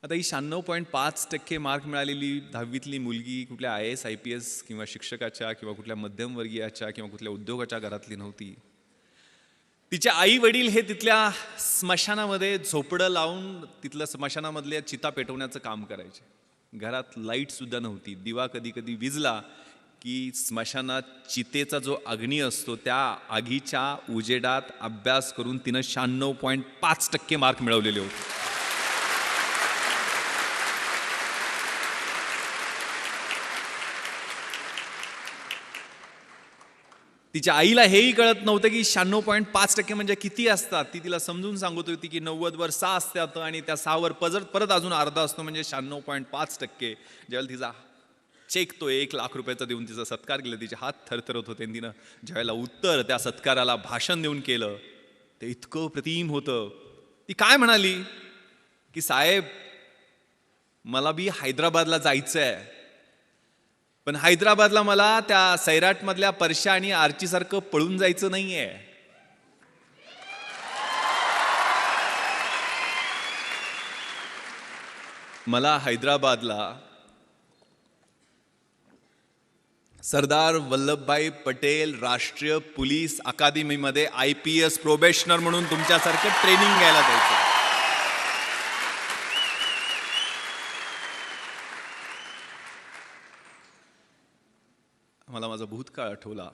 आता ही 96.5% मार्क मिळालेली 10वीतली मुलगी कुठल्या IAS IPS किंवा शिक्षकाच्या किंवा कुठल्या मध्यमवर्गीयाच्या किंवा कुठल्या उद्योगाच्या घरातली नव्हती. तिचे आई वडील हे तिथल्या स्मशानामध्ये झोपडं लावून तिथल्या स्मशानामधल्या चिता पेटवण्याचं काम करायचे. घरात लाईट सुद्धा नव्हती. दिवा कधी कधी विजला की स्मशानात चितेचा जो अग्नी असतो त्या आगीच्या उजेडात अभ्यास करून तिनं 96.5% मार्क मिळवलेले होते. तिच्या आईला हेही कळत नव्हतं की 96.5% म्हणजे किती असतात. ती तिला समजून सांगत होती की 90 वर 6 असतात आणि त्या 6 वर परत अजून अर्धा असतो म्हणजे 96.5%. ज्यावेळेला तिचा चेक तो 1 लाख रुपयाचा देऊन तिचा सत्कार केला, तिचे हात थरथरत होते. तिनं ज्यावेळेला उत्तर त्या सत्काराला भाषण देऊन केलं ते इतकं प्रतिम होतं. ती काय म्हणाली की साहेब मला बी हैदराबादला जायचं आहे, पण हैदराबादला मला त्या सैराटमधल्या परशा आणि आर्चीसारखं पळून जायचं नाहीये. मला हैदराबादला सरदार वल्लभभाई पटेल राष्ट्रीय पोलीस अकादमीमध्ये IPS प्रोबेशनर म्हणून तुमच्यासारखं ट्रेनिंग घ्यायला जायचं. मला माझा भूतकाळ आठवला.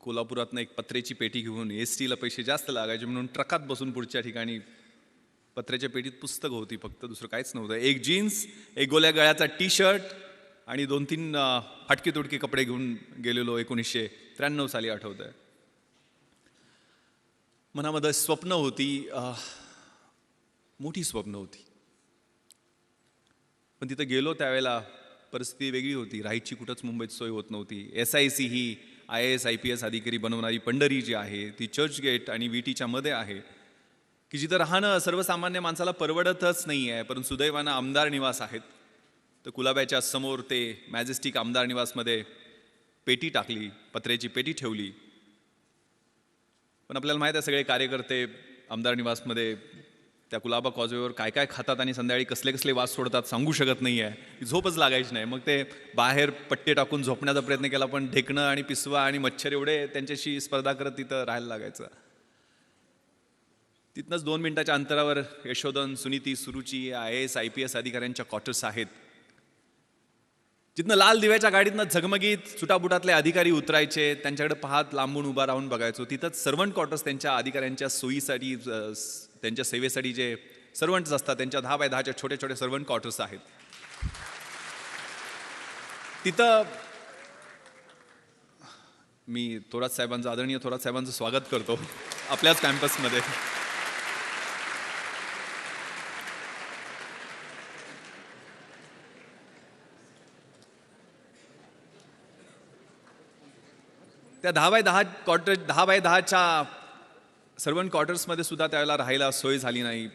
कोल्हापुरातनं एक पत्र्याची पेटी घेऊन STला पैसे जास्त लागायचे म्हणून ट्रकात बसून पुढच्या ठिकाणी पत्र्याच्या पेटीत पुस्तकं होती, फक्त दुसरं काहीच नव्हतं. एक जीन्स, एक गोल्या गळ्याचा T-शर्ट आणि 2-3 फाटके तुटके कपडे घेऊन गेलेलो. 1993 साली आठवतंय. मनामध्ये स्वप्न होती, मोठी स्वप्न होती. पण तिथं गेलो त्यावेळेला परिस्थिती वेगळी होती. राहायची कुठंच मुंबईत सोय होत नव्हती. SIC ही IAS IPS अधिकारी बनवणारी पंढरी जी आहे ती चर्चगेट आणि VTच्या मध्ये आहे की जिथं राहणं सर्वसामान्य माणसाला परवडतच नाही आहे. परंतु सुदैवानं आमदार निवास आहेत. तर कुलाब्याच्या समोर ते मॅजेस्टिक आमदार निवासमध्ये पेटी टाकली, पत्र्याची पेटी ठेवली. पण आपल्याला माहीत आहे सगळे कार्यकर्ते आमदार निवासमध्ये त्या कुलाबा कॉजवेवर काय काय खातात आणि संध्याकाळी कसले कसले वास सोडतात सांगू शकत नाही आहे. झोपच लागायची नाही. मग ते बाहेर पट्टे टाकून झोपण्याचा प्रयत्न केला, पण ढेकणं आणि पिसवा आणि मच्छर एवढे त्यांच्याशी स्पर्धा करत तिथं राहायला लागायचं. तिथनंच 2 मिनिटाच्या अंतरावर यशोधन, सुनीती, सुरुची IAS IPS अधिकाऱ्यांच्या क्वार्टर्स आहेत. जिथनं लाल दिव्याच्या गाडीतनं झगमगीत सुटाबुटातले अधिकारी उतरायचे, त्यांच्याकडे पाहत लांबून उभा राहून बघायचो. तिथंच सर्वंट क्वार्टर्स त्यांच्या अधिकाऱ्यांच्या सोयीसाठी, त्यांच्या सेवेसाठी जे सर्वंट्स असतात त्यांच्या 10x10च्या छोटे छोटे सर्वंट क्वार्टर्स आहेत. तिथं मी आदरणीय थोरात साहेबांचं स्वागत करतो आपल्याच कॅम्पसमध्ये. त्या 10x10च्या सर्वंट क्वार्टर्समध्ये सुद्धा त्यावेळेला राहायला सोय झाली नाही.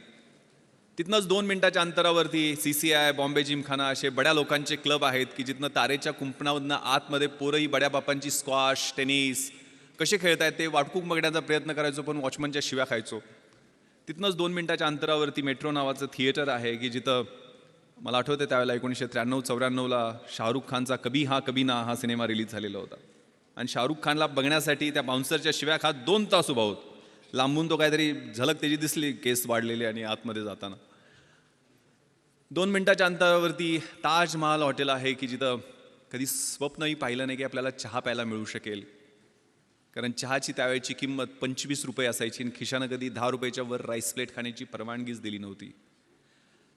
तिथनंच 2 मिनिटाच्या अंतरावरती CCI, बॉम्बे जिमखाना असे बड्या लोकांचे क्लब आहेत की जिथनं तारेच्या कुंपणामधनं आतमध्ये पोरंही बड्या बापांची स्क्वॉश, टेनिस कसे खेळतायत ते वाटकूक बघण्याचा प्रयत्न करायचो, पण वॉचमनच्या शिव्या खायचो. तिथनंच 2 मिनिटाच्या अंतरावरती मेट्रो नावाचं थिएटर आहे की जिथं मला आठवतं त्यावेळेला 1993-94ला शाहरुख खानचा कभी हाँ कभी ना हा सिनेमा रिलीज झालेला होता. आणि शाहरुख खानला बघण्यासाठी त्या बाउन्सरच्या शिव्या खात 2 तास उभा होतो. लांबून तो काहीतरी झलक त्याची दिसली, केस वाढलेले आणि आतमध्ये जाताना. 2 मिनिटाच्या अंतरावरती ताजमहाल हॉटेल आहे की जिथं कधी स्वप्नही पाहिलं नाही की आपल्याला चहा प्यायला मिळू शकेल. कारण चहाची त्यावेळची किंमत 25 रुपये असायची आणि खिशानं कधी 10 रुपयाच्या वर राईस प्लेट खाण्याची परवानगीच दिली नव्हती.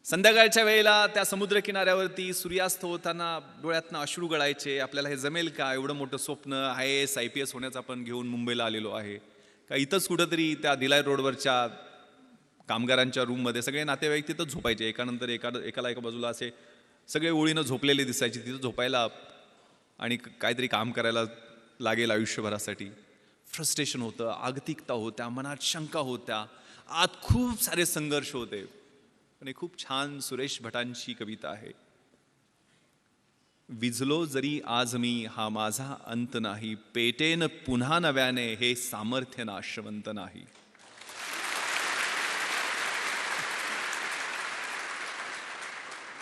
संध्याकाळच्या वेळेला त्या समुद्रकिनाऱ्यावरती सूर्यास्त होताना डोळ्यातनं अश्रू गळायचे. आपल्याला हे जमेल का? एवढं मोठं स्वप्न IAS IPS होण्याचं आपण घेऊन मुंबईला आलेलो आहे का? इथंच कुठंतरी त्या भिलाई रोडवरच्या कामगारांच्या रूममध्ये सगळे नातेवाईक तिथंच झोपायचे. एकानंतर एकाला एका बाजूला असे सगळे ओळीनं झोपलेले दिसायचे. तिथं झोपायला आणि काहीतरी काम करायला लागेल आयुष्यभरासाठी. फ्रस्ट्रेशन होतं, आगतिकता होत्या, मनात शंका होत्या, आत खूप सारे संघर्ष होते. पण एक खूप छान सुरेश भटांची कविता आहे. विझलो जरी आज मी हा माझा अंत नाही, पेटेन पुन्हा नव्याने हे सामर्थ्य नाशवंत नाही.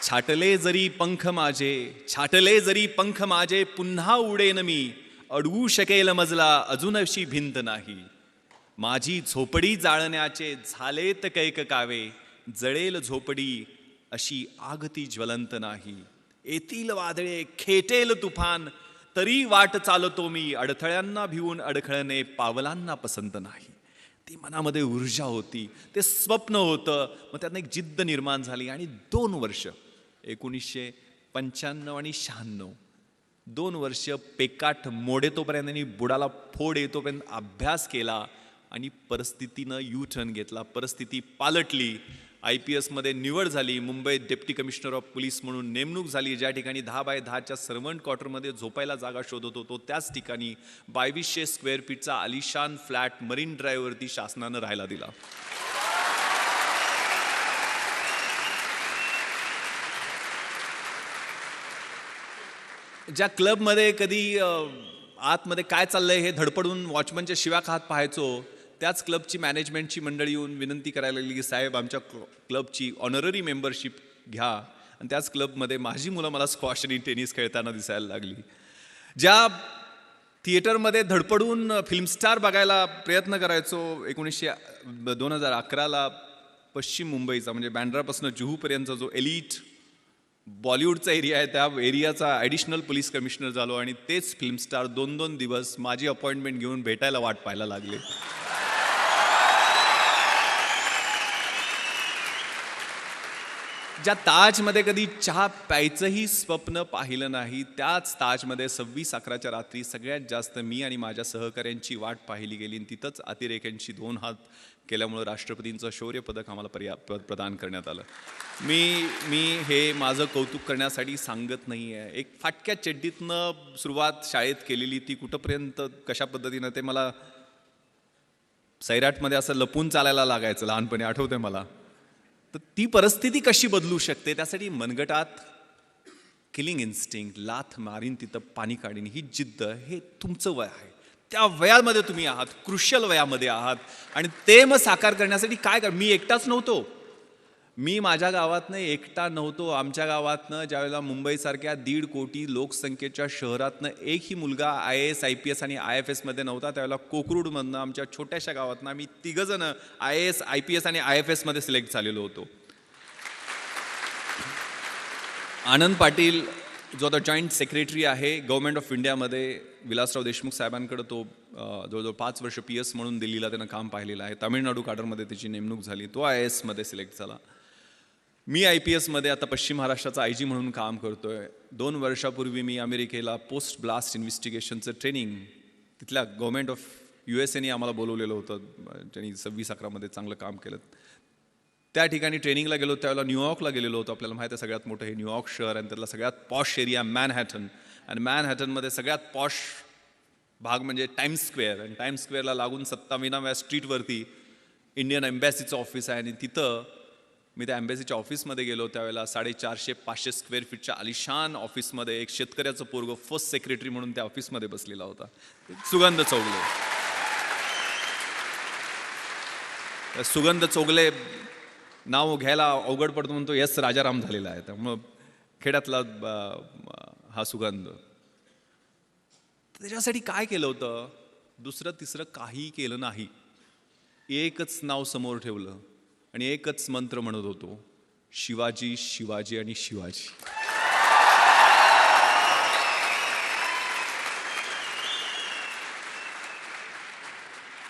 छाटले जरी पंख माझे, छाटले जरी पंख माझे, पुन्हा उडेन मी, अडवू शकेल मजला अजूनशी भिंत नाही. माझी झोपडी जाळण्याचे झालेत कैक कावे, जळेल झोपडी अशी आग ती ज्वलंत नाही. येतील वादळे खेटेल तुफान, तरी वाट चालतो मी, अडथळ्यांना भिवून अडखळणे पावलांना पसंत नाही. ती मनामध्ये ऊर्जा होती, ते स्वप्न होतं. मग त्यातनं एक जिद्द निर्माण झाली आणि 2 वर्ष 1995 आणि 96 2 वर्ष पेकाट मोडेतोपर्यंत आणि बुडाला फोड येतोपर्यंत अभ्यास केला आणि परिस्थितीनं यू टर्न घेतला. परिस्थिती पालटली. IPSमध्ये निवड झाली. मुंबईत डेप्टी कमिशनर ऑफ पोलीस म्हणून नेमणूक झाली. ज्या ठिकाणी 10x10च्या सर्वंट क्वार्टरमध्ये झोपायला जागा शोधत होतो त्याच ठिकाणी 2200 स्क्वेअर फीटचा आलिशान फ्लॅट मरीन ड्राईव्हवरती शासनानं राहायला दिला. ज्या क्लबमध्ये कधी आतमध्ये काय चाललंय हे धडपडून वॉचमनच्या शिव्या खात पाहायचो, त्याच क्लबची मॅनेजमेंटची मंडळी येऊन विनंती करायला लागली की साहेब आमच्या क्लबची ऑनररी मेंबरशिप घ्या. आणि त्याच क्लबमध्ये माझी मुलं मला स्क्वॉश आणि टेनिस खेळताना दिसायला लागली. ज्या थिएटरमध्ये धडपडून फिल्मस्टार बघायला प्रयत्न करायचो 2011ला पश्चिम मुंबईचा म्हणजे बँड्रापासून जुहूपर्यंतचा जो एलिट बॉलिवूडचा एरिया आहे त्या एरियाचा ॲडिशनल पोलीस कमिशनर झालो आणि तेच फिल्मस्टार 2-2 दिवस माझी अपॉइंटमेंट घेऊन भेटायला वाट पाहायला लागले. ज्या ताजमध्ये कधी चहा प्यायचंही स्वप्न पाहिलं नाही, त्याच ताजमध्ये 26/11च्या रात्री सगळ्यात जास्त मी आणि माझ्या सहकाऱ्यांची वाट पाहिली गेली आणि तिथंच अतिरेक्यांशी 2 हात केल्यामुळं राष्ट्रपतींचं शौर्य पदक आम्हाला प्रदान करण्यात आलं. मी हे माझं कौतुक करण्यासाठी सांगत नाही आहे. एक फाटक्या चड्डीतनं सुरुवात शाळेत केलेली ती कुठंपर्यंत कशा पद्धतीनं ते मला सैराटमध्ये असं लपून चालायला लागायचं लहानपणी, आठवतंय मला. तर ती परिस्थिती कशी बदलू शकते त्यासाठी मनगटात किलिंग इन्स्टिंक्ट, लाथ मारीन तिथं पाणी काढीन ही जिद्द, हे तुमचं वय आहे. त्या वयामध्ये तुम्ही आहात, क्रुशियल वयामध्ये आहात आणि ते मग साकार करण्यासाठी काय कर. मी एकटाच नव्हतो. मी माझ्या गावातनं एकटा नव्हतो. आमच्या गावातनं ज्यावेळेला मुंबईसारख्या 1.5 कोटी लोकसंख्येच्या शहरातनं एकही मुलगा IAS, IPS आणि IFSमध्ये नव्हता. त्यावेळेला कोकरूडमधनं आमच्या छोट्याशा गावातनं आम्ही 3 जण IAS, IPS आणि IFSमध्ये सिलेक्ट झालेलो होतो. आनंद पाटील जो आता जॉईंट सेक्रेटरी आहे गव्हर्नमेंट ऑफ इंडियामध्ये, विलासराव देशमुख साहेबांकडे तो जवळजवळ 5 वर्ष PS म्हणून दिल्लीला त्यानं काम पाहिलेलं आहे. तामिळनाडू काडरमध्ये त्याची नेमणूक झाली. तो IASमध्ये सिलेक्ट झाला. मी IPSमध्ये आता पश्चिम महाराष्ट्राचा IG म्हणून काम करतोय. 2 वर्षापूर्वी मी अमेरिकेला पोस्ट ब्लास्ट इन्व्हेस्टिगेशनचं ट्रेनिंग तिथल्या गव्हर्नमेंट ऑफ USAने आम्हाला बोलवलेलं होतं. त्यांनी 26/11मध्ये चांगलं काम केलं. त्या ठिकाणी ट्रेनिंगला गेलो. त्यावेळेला न्यूयॉर्कला गेलेलो होतो. आपल्याला माहिती आहे सगळ्यात मोठं हे न्यूयॉर्क शहर आणि त्यातला सगळ्यात पॉश एरिया मॅनहॅटन. आणि मॅनहॅटनमध्ये सगळ्यात पॉश भाग म्हणजे टाइम्स स्क्वेअर. आणि टाइम्स स्क्वेअरला लागून 27व्या स्ट्रीटवरती इंडियन एम्बॅसीचं ऑफिस आहे. आणि तिथं मी त्या एम्बॅसीच्या ऑफिसमध्ये गेलो. त्यावेळेला 450-500 स्क्वेअर फीटच्या आलिशान ऑफिसमध्ये एक शेतकऱ्याचं पोरगं फर्स्ट सेक्रेटरी म्हणून त्या ऑफिसमध्ये बसलेला होता, सुगंध चौगले. सुगंध चौगले नाव घ्यायला अवघड पडतो म्हणून तो S राजाराम झालेला आहे. त्यामुळं खेड्यातला हा सुगंध. त्याच्यासाठी काय केलं होतं? दुसरं तिसरं काही केलं नाही. एकच नाव समोर ठेवलं आणि एकच मंत्र म्हणत होतो, शिवाजी, शिवाजी आणि शिवाजी.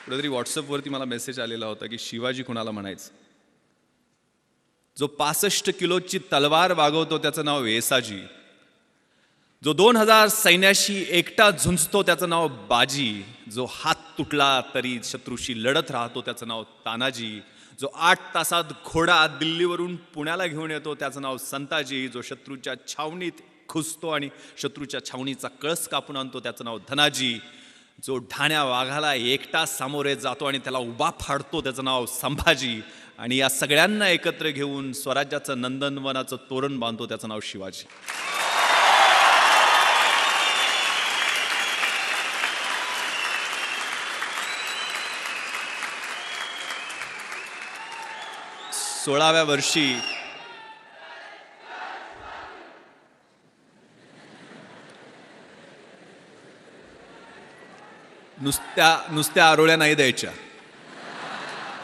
कुठेतरी व्हॉट्सअपवरती मला मेसेज आलेला होता की शिवाजी कुणाला म्हणायचं? जो 65 किलोची तलवार वागवतो त्याचं नाव वेसाजी. जो 2000 सैन्याशी एकटा झुंजतो त्याचं नाव बाजी. जो हात तुटला तरी शत्रूशी लढत राहतो त्याचं नाव तानाजी. जो 8 तासात घोडा दिल्लीवरून पुण्याला घेऊन येतो त्याचं नाव संताजी. जो शत्रूच्या छावणीत घुसतो आणि शत्रूच्या छावणीचा कळस कापून आणतो त्याचं नाव धनाजी. जो ढाण्या वाघाला एकटा सामोरे जातो आणि त्याला उभा फाडतो त्याचं नाव संभाजी. आणि या सगळ्यांना एकत्र घेऊन स्वराज्याचं नंदनवनाचं तोरण बांधतो त्याचं नाव शिवाजी. नुसत्या आरोळ्या नाही द्यायच्या,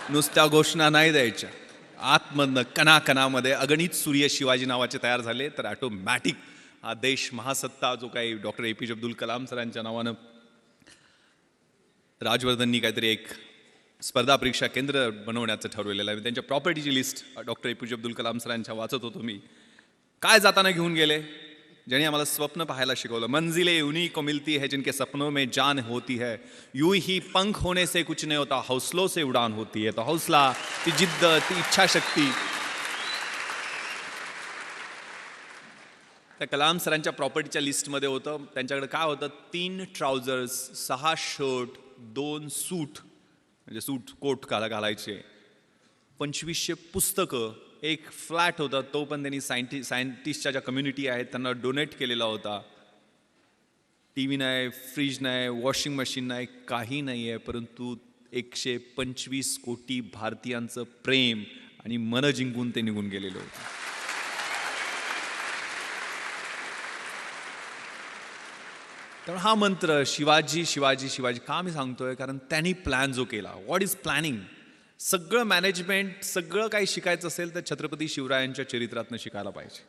नुसत्या घोषणा नाही द्यायच्या. आतमधनं कणाकणामध्ये अगणित सूर्य शिवाजी नावाचे तयार झाले तर ऑटोमॅटिक हा देश महासत्ता जो काही डॉक्टर APJ अब्दुल कलाम सरांच्या नावानं राजवर्धननी काहीतरी एक स्पर्धा परीक्षा केंद्र बनवण्याचं ठरवलेलं आहे. त्यांच्या प्रॉपर्टीची list doctor APJ Abdul Kalam सरांच्या वाचत होतो मी. काय जाताना घेऊन गेले, ज्यांनी आम्हाला स्वप्न पाहायला शिकवलं. मंजिले उन्हीं को मिलती है जिनके सपनों में जान होती है, यूं ही पंख होने से कुछ नहीं होता, हौसलों से उड़ान होती है. तो हौसला, ती जिद्द, ती इच्छाशक्ती. त्या कलाम सरांच्या प्रॉपर्टीच्या लिस्टमध्ये होतं. त्यांच्याकडे काय होतं, 3 ट्राउझर्स, 6 शर्ट, 2 सूट, म्हणजे सूट कोट घालायचे, 2500 पुस्तकं, एक फ्लॅट होता तो पण त्यांनी सायंटिस्टच्या ज्या कम्युनिटी आहेत त्यांना डोनेट केलेला होता. TV नाही, फ्रीज नाही, वॉशिंग मशीन नाही, काही नाही आहे, परंतु 125 कोटी भारतीयांचं प्रेम आणि मन जिंकून ते निघून गेलेलं होतं. त्यामुळे हा मंत्र शिवाजी शिवाजी शिवाजी का मी सांगतोय, कारण त्यांनी प्लॅन जो केला. What is planning? सगळं मॅनेजमेंट, सगळं काही शिकायचं असेल तर छत्रपती शिवरायांच्या चरित्रातनं शिकायला पाहिजे.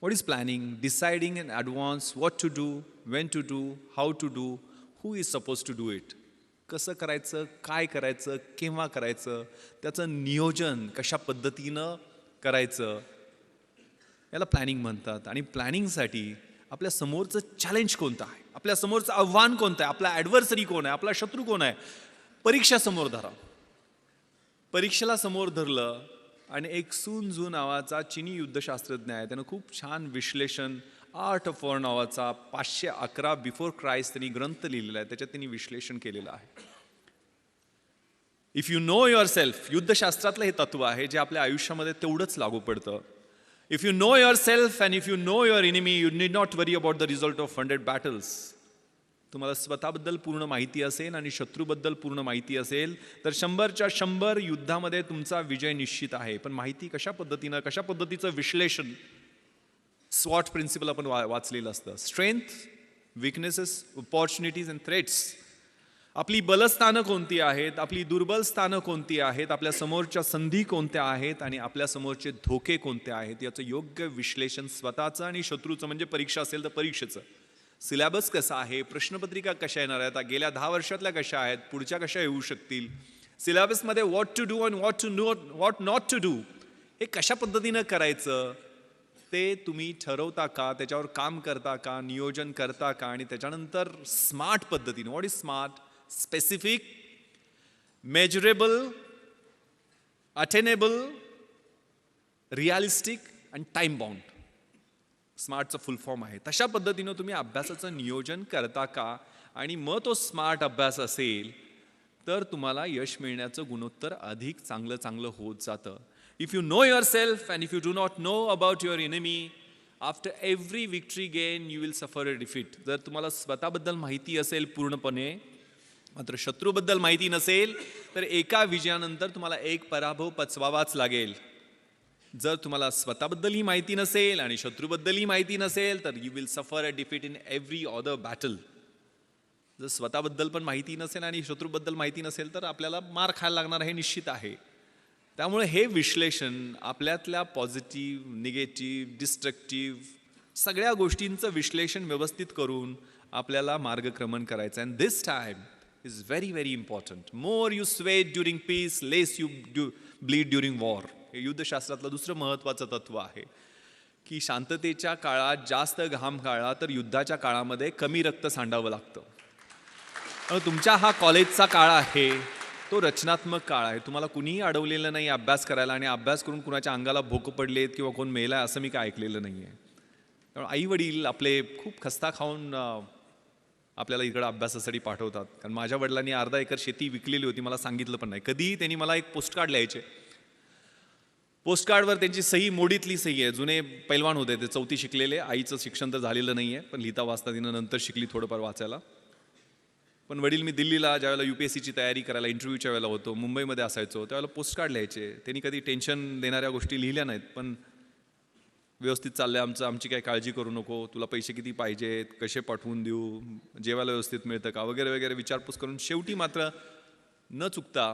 What is planning? Deciding in advance what to do, when to do, how to do, who is suppose to do it. कसं करायचं, काय करायचं, केव्हा करायचं, त्याचं नियोजन कशा पद्धतीनं करायचं, याला प्लॅनिंग म्हणतात. आणि प्लॅनिंगसाठी आपल्या समोरचं चॅलेंज कोणतं आहे, आपल्या समोरचं आव्हान कोणतं आहे, आपला ॲडव्हर्सरी कोण आहे, आपला शत्रू कोण आहे. परीक्षा समोर धरा. परीक्षेला समोर धरलं आणि एक सून झू नावाचा चिनी युद्धशास्त्रज्ञ आहे, त्यानं खूप छान विश्लेषण, आर्ट ऑफ वॉर नावाचा 511 बिफोर क्राइस्ट त्यांनी ग्रंथ लिहिलेला आहे, त्याच्यात त्यांनी विश्लेषण केलेलं आहे. If you know your self, युद्धशास्त्रातलं हे तत्व आहे जे आपल्या आयुष्यामध्ये तेवढंच लागू पडतं. If you know your self and if you know your enemy, you need not worry about the result of 100 battles. तुम्हाला स्वतःबद्दल पूर्ण माहिती असेल आणि शत्रूबद्दल पूर्ण माहिती असेल तर 100च्या 100 युद्धामध्ये तुमचा विजय निश्चित आहे. पण माहिती कशा पद्धतीनं, कशा पद्धतीचं विश्लेषण, स्वॉट प्रिन्सिपल आपण वाचलेलं असतं. Strength, weaknesses, opportunities and threats. आपली बलस्थानं कोणती आहेत, आपली दुर्बल स्थानं कोणती आहेत, आपल्या समोरच्या संधी कोणत्या आहेत आणि आपल्या समोरचे धोके कोणते आहेत, याचं योग्य विश्लेषण स्वतःचं आणि शत्रूचं, म्हणजे परीक्षा असेल तर परीक्षेचं. सिलेबस कसा आहे, प्रश्नपत्रिका कशा येणार आहेत, गेल्या 10 वर्षातल्या कशा आहेत, पुढच्या कशा येऊ शकतील, सिलेबसमध्ये what to do and what not to do, हे कशा पद्धतीनं करायचं ते तुम्ही ठरवता का, त्याच्यावर काम करता का, नियोजन करता का. आणि त्याच्यानंतर स्मार्ट पद्धतीनं, what is smart? Specific, measurable, attainable, realistic and time bound. स्मार्टचं full form आहे. तशा पद्धतीनं तुम्ही अभ्यासाचं नियोजन करता का, आणि मग तो स्मार्ट अभ्यास असेल तर तुम्हाला यश मिळण्याचं गुणोत्तर अधिक चांगलं होत जातं. If you know your self and if you do not know about your enemy, after every victory gain you will suffer a defeat. जर तुम्हाला स्वतःबद्दल माहिती असेल पूर्णपणे, मात्र शत्रूबद्दल माहिती नसेल तर एका विजयानंतर तुम्हाला एक पराभव पचवावाच लागेल. जर तुम्हाला स्वतःबद्दलही माहिती नसेल आणि शत्रूबद्दलही माहिती नसेल तर you will suffer a defeat in every other battle. जर स्वतःबद्दल पण माहिती नसेल आणि शत्रूबद्दल माहिती नसेल तर आपल्याला मार खायला लागणार हे निश्चित आहे. त्यामुळे हे विश्लेषण, आपल्यातल्या पॉझिटिव्ह, निगेटिव्ह, डिस्ट्रक्टिव्ह सगळ्या गोष्टींचं विश्लेषण व्यवस्थित करून आपल्याला मार्गक्रमण करायचं. And this time is very very important. More you sweat during peace, less you bleed during war. हे युद्धशास्त्रातलं दुसरं महत्त्वाचं तत्व आहे की शांततेच्या काळात जास्त घाम गाळला तर युद्धाच्या काळामध्ये कमी रक्त सांडावं लागतं. तुमच्या हा कॉलेजचा काळ आहे, तो रचनात्मक काळ आहे. तुम्हाला कुणीही अडवलेलं नाही अभ्यास करायला, आणि अभ्यास करून कुणाच्या अंगाला भोकं पडलेत किंवा कोण मेला असं मी काय ऐकलेलं नाही आहे. त्यामुळे आई वडील आपले खूप खस्ता खाऊन आपल्याला इकडं अभ्यासासाठी पाठवतात. कारण माझ्या वडिलांनी अर्धा एकर शेती विकलेली होती, मला सांगितलं पण नाही. कधीही त्यांनी मला एक पोस्टकार्ड लिहायचे. पोस्टकार्डवर त्यांची सही मोडीतली सही आहे. जुने पैलवान होते ते, 4थी शिकलेले. आईचं शिक्षण तर झालेलं नाही आहे, पण लिहिता वाचता तिनं नंतर शिकली थोडंफार वाचायला. पण वडील, मी दिल्लीला ज्यावेळेला UPSCची तयारी करायला इंटरव्ह्यूच्या वेळेला होतो, मुंबईमध्ये असायचो, त्यावेळेला पोस्टकार्ड लिहायचे. त्यांनी कधी टेन्शन देणाऱ्या गोष्टी लिहिल्या नाहीत, पण व्यवस्थित चाललंय आमचं, आमची काही काळजी करू नको, तुला पैसे किती पाहिजेत, कसे पाठवून देऊ, जेवायला व्यवस्थित मिळतं का वगैरे वगैरे विचारपूस करून शेवटी मात्र न चुकता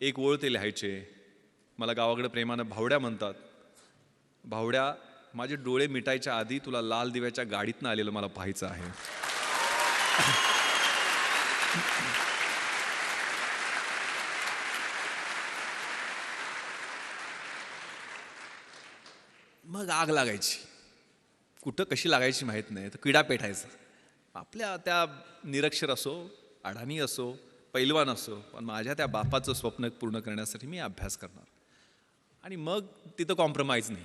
एक ओळ ते लिहायचे. मला गावाकडे प्रेमानं भावड्या म्हणतात. भावड्या, माझे डोळे मिटायच्या आधी तुला लाल दिव्याच्या गाडीतनं आलेलं मला पाहायचं आहे. मग आग लागायची. कुठं कशी लागायची माहीत नाही, तर किडा पेटायचा. आपल्या त्या निरक्षर असो, अडाणी असो, पैलवान असो, पण माझ्या त्या बापाचं स्वप्न पूर्ण करण्यासाठी मी अभ्यास करणार. आणि मग तिथं कॉम्प्रोमाइज नाही.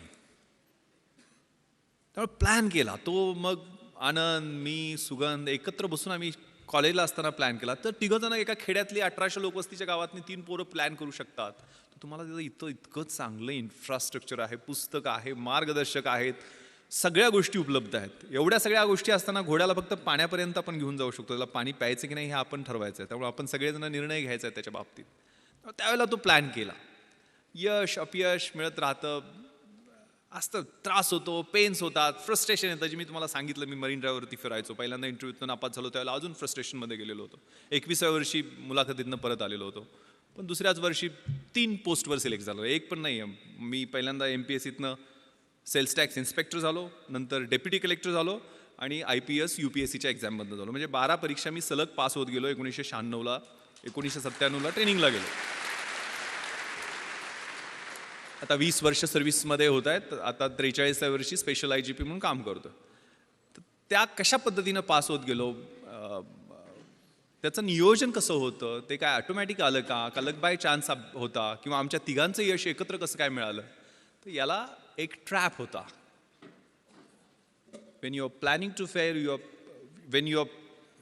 त्यामुळे प्लॅन केला तो. मग आनंद, मी, सुगंध एकत्र बसून आम्ही कॉलेजला असताना प्लॅन केला. तर तिघंजणं एका खेड्यातली 1800 लोकवस्तीच्या गावातनी 3 पोरं प्लॅन करू शकतात. तर तुम्हाला तिथं इतकं चांगलं इन्फ्रास्ट्रक्चर आहे, पुस्तकं आहे, मार्गदर्शक आहेत, सगळ्या गोष्टी उपलब्ध आहेत. एवढ्या सगळ्या गोष्टी असताना घोड्याला फक्त पाण्यापर्यंत आपण घेऊन जाऊ शकतो. त्याला पाणी प्यायचं की नाही हे आपण ठरवायचं आहे. त्यामुळे आपण सगळेजण निर्णय घ्यायचा आहे त्याच्या बाबतीत. त्यावेळेला तो प्लॅन केला. यश अपयश मिळत राहतं, असतं, त्रास होतो, पेन्स होतात, फ्रस्ट्रेशन येतं. जे मी तुम्हाला सांगितलं, मी मरीन ड्राईव्हवरती फिरायचो, पहिल्यांदा इंटरव्ह्यूतनं नापास झालो त्यावेळेला अजून फ्रस्ट्रेशनमध्ये गेलेलो होतो. 21व्या वर्षी मुलाखतीतनं परत आलेलो होतो. पण दुसऱ्याच वर्षी 3 पोस्टवर सिलेक्ट झालो, एक पण नाही. मी पहिल्यांदा MPSCतनं सेल्स टॅक्स इन्स्पेक्टर झालो, नंतर डेप्युटी कलेक्टर झालो आणि IPS UPSCच्या एक्झाममधनं झालो. म्हणजे 12 परीक्षा मी सलग पास होत गेलो. 1996ला 1997ला ट्रेनिंगला गेलो. आता 20 वर्ष सर्व्हिसमध्ये होत आहेत. आता 43व्या वर्षी स्पेशल IGP म्हणून काम करतो. तर त्या कशा पद्धतीनं पास होत गेलो, त्याचं नियोजन कसं होतं, ते काय ऑटोमॅटिक आलं का लक बाय चान्स होता, किंवा आमच्या तिघांचं यश एकत्र कसं काय मिळालं, तर याला एक ट्रॅप होता. When you are planning to fail when you are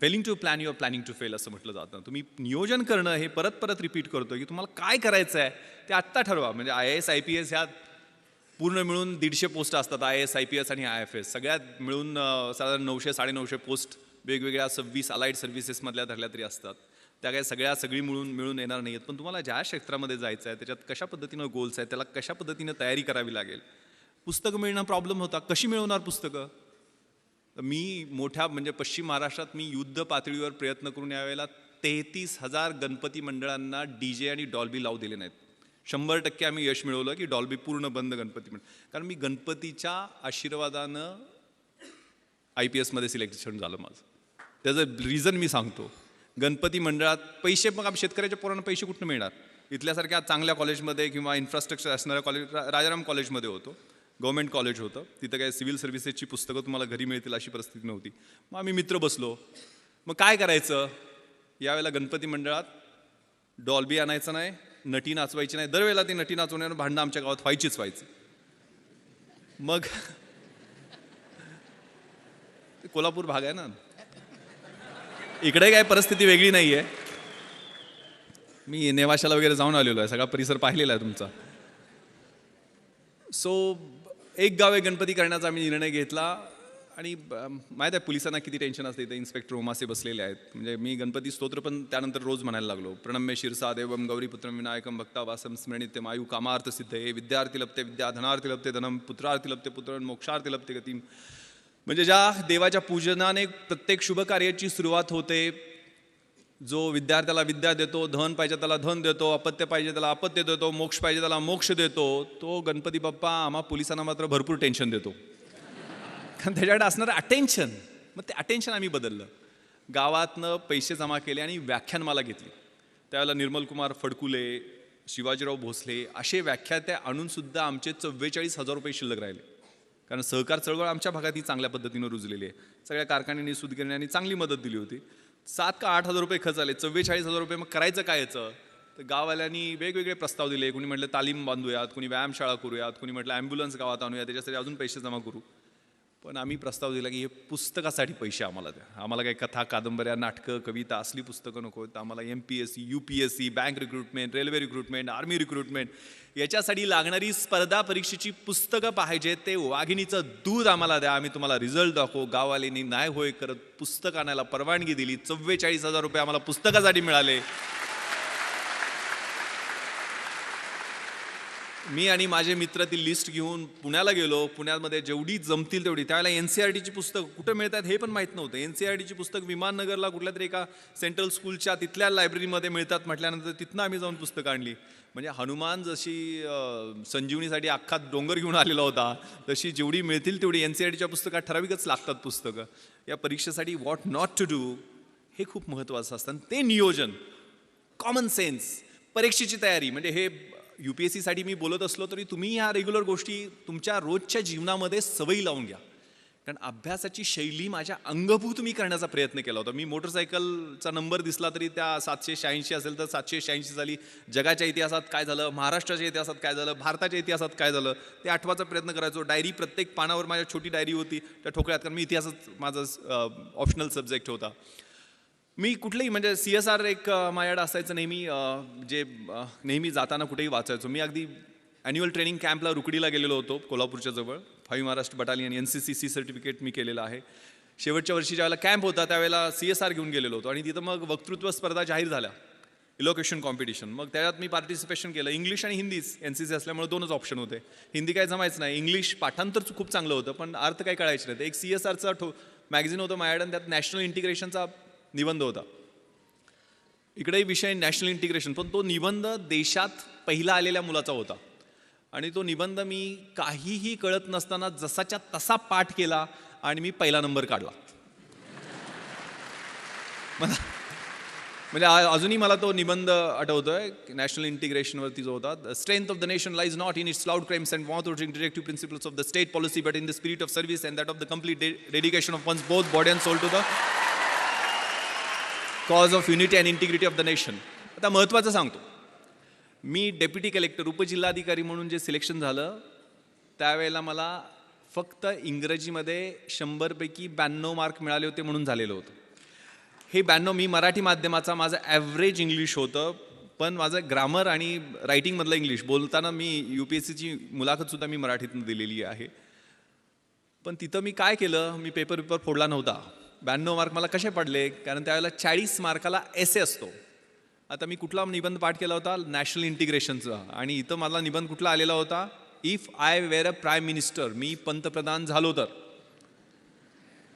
failing to plan you are planning to fail असं म्हटलं जातं. तुम्ही नियोजन करणं हे परत परत रिपीट करतो की तुम्हाला काय करायचं आहे ते आत्ता ठरवा. म्हणजे IAS IPS ह्या पूर्ण मिळून 150 पोस्ट असतात. IAS IPS आणि IFS सगळ्यात मिळून साधारण 900-950 पोस्ट वेगवेगळ्या 26 अलाइड सर्व्हिसेसमधल्या धरल्या तरी असतात. त्या काय सगळी मिळून येणार नाही आहेत. पण तुम्हाला ज्या क्षेत्रामध्ये जायचं आहे त्याच्यात कशा पद्धतीनं गोल्स आहेत, त्याला कशा पद्धतीनं तयारी करावी लागेल. पुस्तकं मिळणं प्रॉब्लेम होता. कशी मिळवणार पुस्तकं. मी मोठ्या म्हणजे पश्चिम महाराष्ट्रात मी युद्ध पातळीवर प्रयत्न करून यावेळेला 33,000 गणपती मंडळांना DJ आणि डॉल्बी लावू दिले नाहीत. 100% आम्ही यश मिळवलं की डॉल्बी पूर्ण बंद गणपती मंडळ. कारण मी गणपतीच्या आशीर्वादानं IPS मध्ये सिलेक्शन झालं माझं. त्याचं रिझन मी सांगतो. गणपती मंडळात पैसे, मग आम्ही शेतकऱ्याच्या पोरांना पैसे कुठून मिळणार. इथल्यासारख्या चांगल्या कॉलेजमध्ये किंवा इन्फ्रास्ट्रक्चर असणाऱ्या कॉलेज, राजाराम कॉलेजमध्ये होतो, गव्हर्मेंट कॉलेज होतं. तिथं काय सिव्हिल सर्व्हिसेसची पुस्तकं तुम्हाला घरी मिळतील अशी परिस्थिती नव्हती. मग आम्ही मित्र बसलो. मग काय करायचं, यावेळेला गणपती मंडळात डॉल्बी आणायचं नाही, नटी नाचवायची नाही. दरवेळेला ती नटी नाचवण्यावर भांडणं आमच्या गावात व्हायची. मग कोल्हापूर भाग आहे ना, इकडे काय परिस्थिती वेगळी नाही आहे. मी नेवाशाला वगैरे जाऊन आलेलो आहे, सगळा परिसर पाहिलेला आहे तुमचा. सो एक गाव एक गणपती करण्याचा आम्ही निर्णय घेतला. आणि माहीत आहे पोलिसांना किती टेन्शन असते. इथे इन्स्पेक्टर उमासे बसलेले आहेत. म्हणजे मी गणपती स्तोत्र पण त्यानंतर रोज म्हणायला लागलो. प्रणम्य शिरसा देवम गौरीपुत्रम विनायकम भक्तावासम स्मरणित्यम आयु कामार्थ सिद्धये विद्यार्थी लभते विद्या धनार्थी लभते धनम पुत्रार्थी लभते पुत्र मोक्षार्थी लभते गतिम. म्हणजे ज्या देवाच्या पूजनाने प्रत्येक शुभ कार्याची सुरुवात होते, जो विद्यार्थ्याला विद्या देतो, धन पाहिजे त्याला धन देतो, अपत्य पाहिजे त्याला अपत्य देतो, मोक्ष पाहिजे त्याला मोक्ष देतो, तो गणपती बाप्पा आम्हा पोलिसांना मात्र भरपूर टेन्शन देतो. कारण त्याच्याकडे असणारं अटेन्शन. मग ते अटेन्शन आम्ही बदललं. गावातनं पैसे जमा केले आणि व्याख्यानमाला घेतली. त्यावेळेला निर्मलकुमार फडकुले, शिवाजीराव भोसले असे व्याख्याते आणून सुद्धा आमचे 44,000 रुपये शिल्लक राहिले. कारण सहकार चळवळ आमच्या भागात ही चांगल्या पद्धतीनं रुजलेली आहे. सगळ्या कारखान्यांनी सूतगिरण्यांनी चांगली मदत दिली होती. 7 का 8,000 रुपये खर्च आले. 44,000 रुपये. मग करायचं काय याचं. तर गाववाल्यांनी वेगवेगळे प्रस्ताव दिले. कोणी म्हटलं तालीम बांधूयात, कोणी व्यायामशाळा करूयात, कोणी म्हटलं ॲम्ब्युलन्स गावात आणूया, त्याच्यासाठी अजून पैसे जमा करू. पण आम्ही प्रस्ताव दिला की हे पुस्तकासाठी पैसे आम्हाला द्या. आम्हाला काही कथा कादंबऱ्या नाटकं कविता असली पुस्तकं नको. तर आम्हाला MPSC UPSC bank recruitment railway recruitment army recruitment याच्यासाठी लागणारी स्पर्धा परीक्षेची पुस्तकं पाहिजे. ते वाघिणीचं दूध आम्हाला द्या, आम्ही तुम्हाला रिझल्ट दाखवू. गाववाल्यांनी नाही होय करत पुस्तक आणायला परवानगी दिली. 44,000 रुपये आम्हाला पुस्तकासाठी मिळाले. मी आणि माझे मित्र ती लिस्ट घेऊन पुण्याला गेलो. पुण्यामध्ये जेवढी जमतील तेवढी. त्यावेळेला NCERTची पुस्तकं कुठं मिळतात हे पण माहीत नव्हतं. NCERTची पुस्तक विमाननगरला कुठल्या तरी एका सेंट्रल स्कूलच्या तिथल्या लायब्ररीमध्ये मिळतात म्हटल्यानंतर तिथनं आम्ही जाऊन पुस्तकं आणली. म्हणजे हनुमान जशी संजीवनीसाठी अख्खा डोंगर घेऊन आलेला होता, तशी जेवढी मिळतील तेवढी NCERTच्या पुस्तकात ठराविकच लागतात पुस्तकं. या परीक्षेसाठी व्हॉट नॉट टू डू हे खूप महत्त्वाचं असतं. ते नियोजन, कॉमन सेन्स, परीक्षेची तयारी, म्हणजे हे UPSCसाठी मी बोलत असलो तरी तुम्ही ह्या रेग्युलर गोष्टी तुमच्या रोजच्या जीवनामध्ये सवयी लावून घ्या. कारण अभ्यासाची शैली माझ्या अंगभूत मी करण्याचा प्रयत्न केला होता. मी मोटरसायकलचा नंबर दिसला तरी त्या 786 असेल तर 786 झाली. जगाच्या इतिहासात काय झालं, महाराष्ट्राच्या इतिहासात काय झालं, भारताच्या इतिहासात काय झालं ते आठवायचा प्रयत्न करायचो. डायरी प्रत्येक पानावर माझ्या छोटी डायरी होती त्या ठोकळ्यात, कारण मी इतिहासच माझा ऑप्शनल सब्जेक्ट होता. मी कुठलेही म्हणजे CSR एक माझ्याकडे असायचं नेहमी, जे नेहमी जाताना कुठेही वाचायचो. मी अगदी ॲन्युअल ट्रेनिंग कॅम्पला रुकडीला गेलेलो होतो कोल्हापूरच्या जवळ. 5 महाराष्ट्र बटालियन NCCC सर्टिफिकेट मी केलेलं आहे. शेवटच्या वर्षी ज्यावेळेला कॅम्प होता त्यावेळेला CSR घेऊन गेलेलो होतो आणि तिथं मग वक्तृत्व स्पर्धा जाहीर झाल्या, इलोकेशन कॉम्पिटिशन. मग त्याच्यात मी पार्टिसिपेशन केलं. इंग्लिश आणि हिंदीच, NCC असल्यामुळे 2च ऑप्शन होते. हिंदी काय जमायचं नाही. इंग्लिश पाठांतर खूप चांगलं होतं पण अर्थ काही कळायचं नाही. एक CSRचा मॅगझिन होतं माझ्याकडे आणि त्यात नॅशनल इंटिग्रेशनचा निबंध होता. इकडेही विषय नॅशनल इंटिग्रेशन, पण तो निबंध देशात पहिला आलेल्या मुलाचा होता आणि तो निबंध मी काहीही कळत नसताना जसाच्या तसा पाठ केला आणि मी पहिला नंबर काढला. म्हणजे अजूनही मला तो निबंध आठवतोय. नॅशनल इंटिग्रेशनवरती जो होता, the strength of the nation lies not in its loud claims and moth directive principles of the state policy but in the spirit of service and that of the complete dedication of one's both body and soul to the cause of unity and integrity of the nation. आता महत्त्वाचं सांगतो, मी deputy collector उपजिल्हाधिकारी म्हणून जे selection झालं त्यावेळेला मला फक्त इंग्रजीमध्ये 100 पैकी 92 मार्क मिळाले होते म्हणून झालेलं होतं. हे 92 मी मराठी माध्यमाचा, माझं ॲव्हरेज इंग्लिश होतं, पण माझं ग्रामर आणि रायटिंगमधलं इंग्लिश बोलताना मी UPSCची मुलाखतसुद्धा मी मराठीतून दिलेली आहे. पण तिथं मी काय केलं, मी पेपर फोडला नव्हता. 92 मार्क मला कसे पडले, कारण त्यावेळेला 40 मार्काला एसे असतो. आता मी कुठला निबंध पाठ केला होता, नॅशनल इंटिग्रेशनचा, आणि इथं मला निबंध कुठला आलेला होता, if I wear a prime minister, मी पंतप्रधान झालो तर.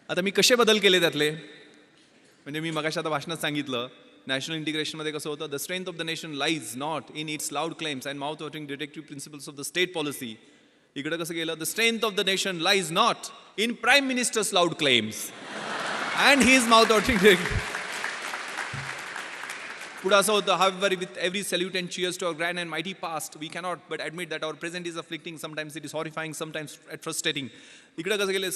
आता मी कसे बदल केले त्यातले, म्हणजे मी मगाशी आता भाषणात सांगितलं नॅशनल इंटिग्रेशनमध्ये कसं होतं, the strength of the nation lies not in its loud claims and mouth watering directive principles of the state policy. इकडे कसं गेलं, the strength of the nation lies not in prime ministers loud claims and he is mouth watering. पुढे असं होतं, however with every salute and cheers to our grand and mighty past we cannot but admit that our present is afflicting, sometimes it is horrifying, sometimes frustrating. इकडे कसं गेले,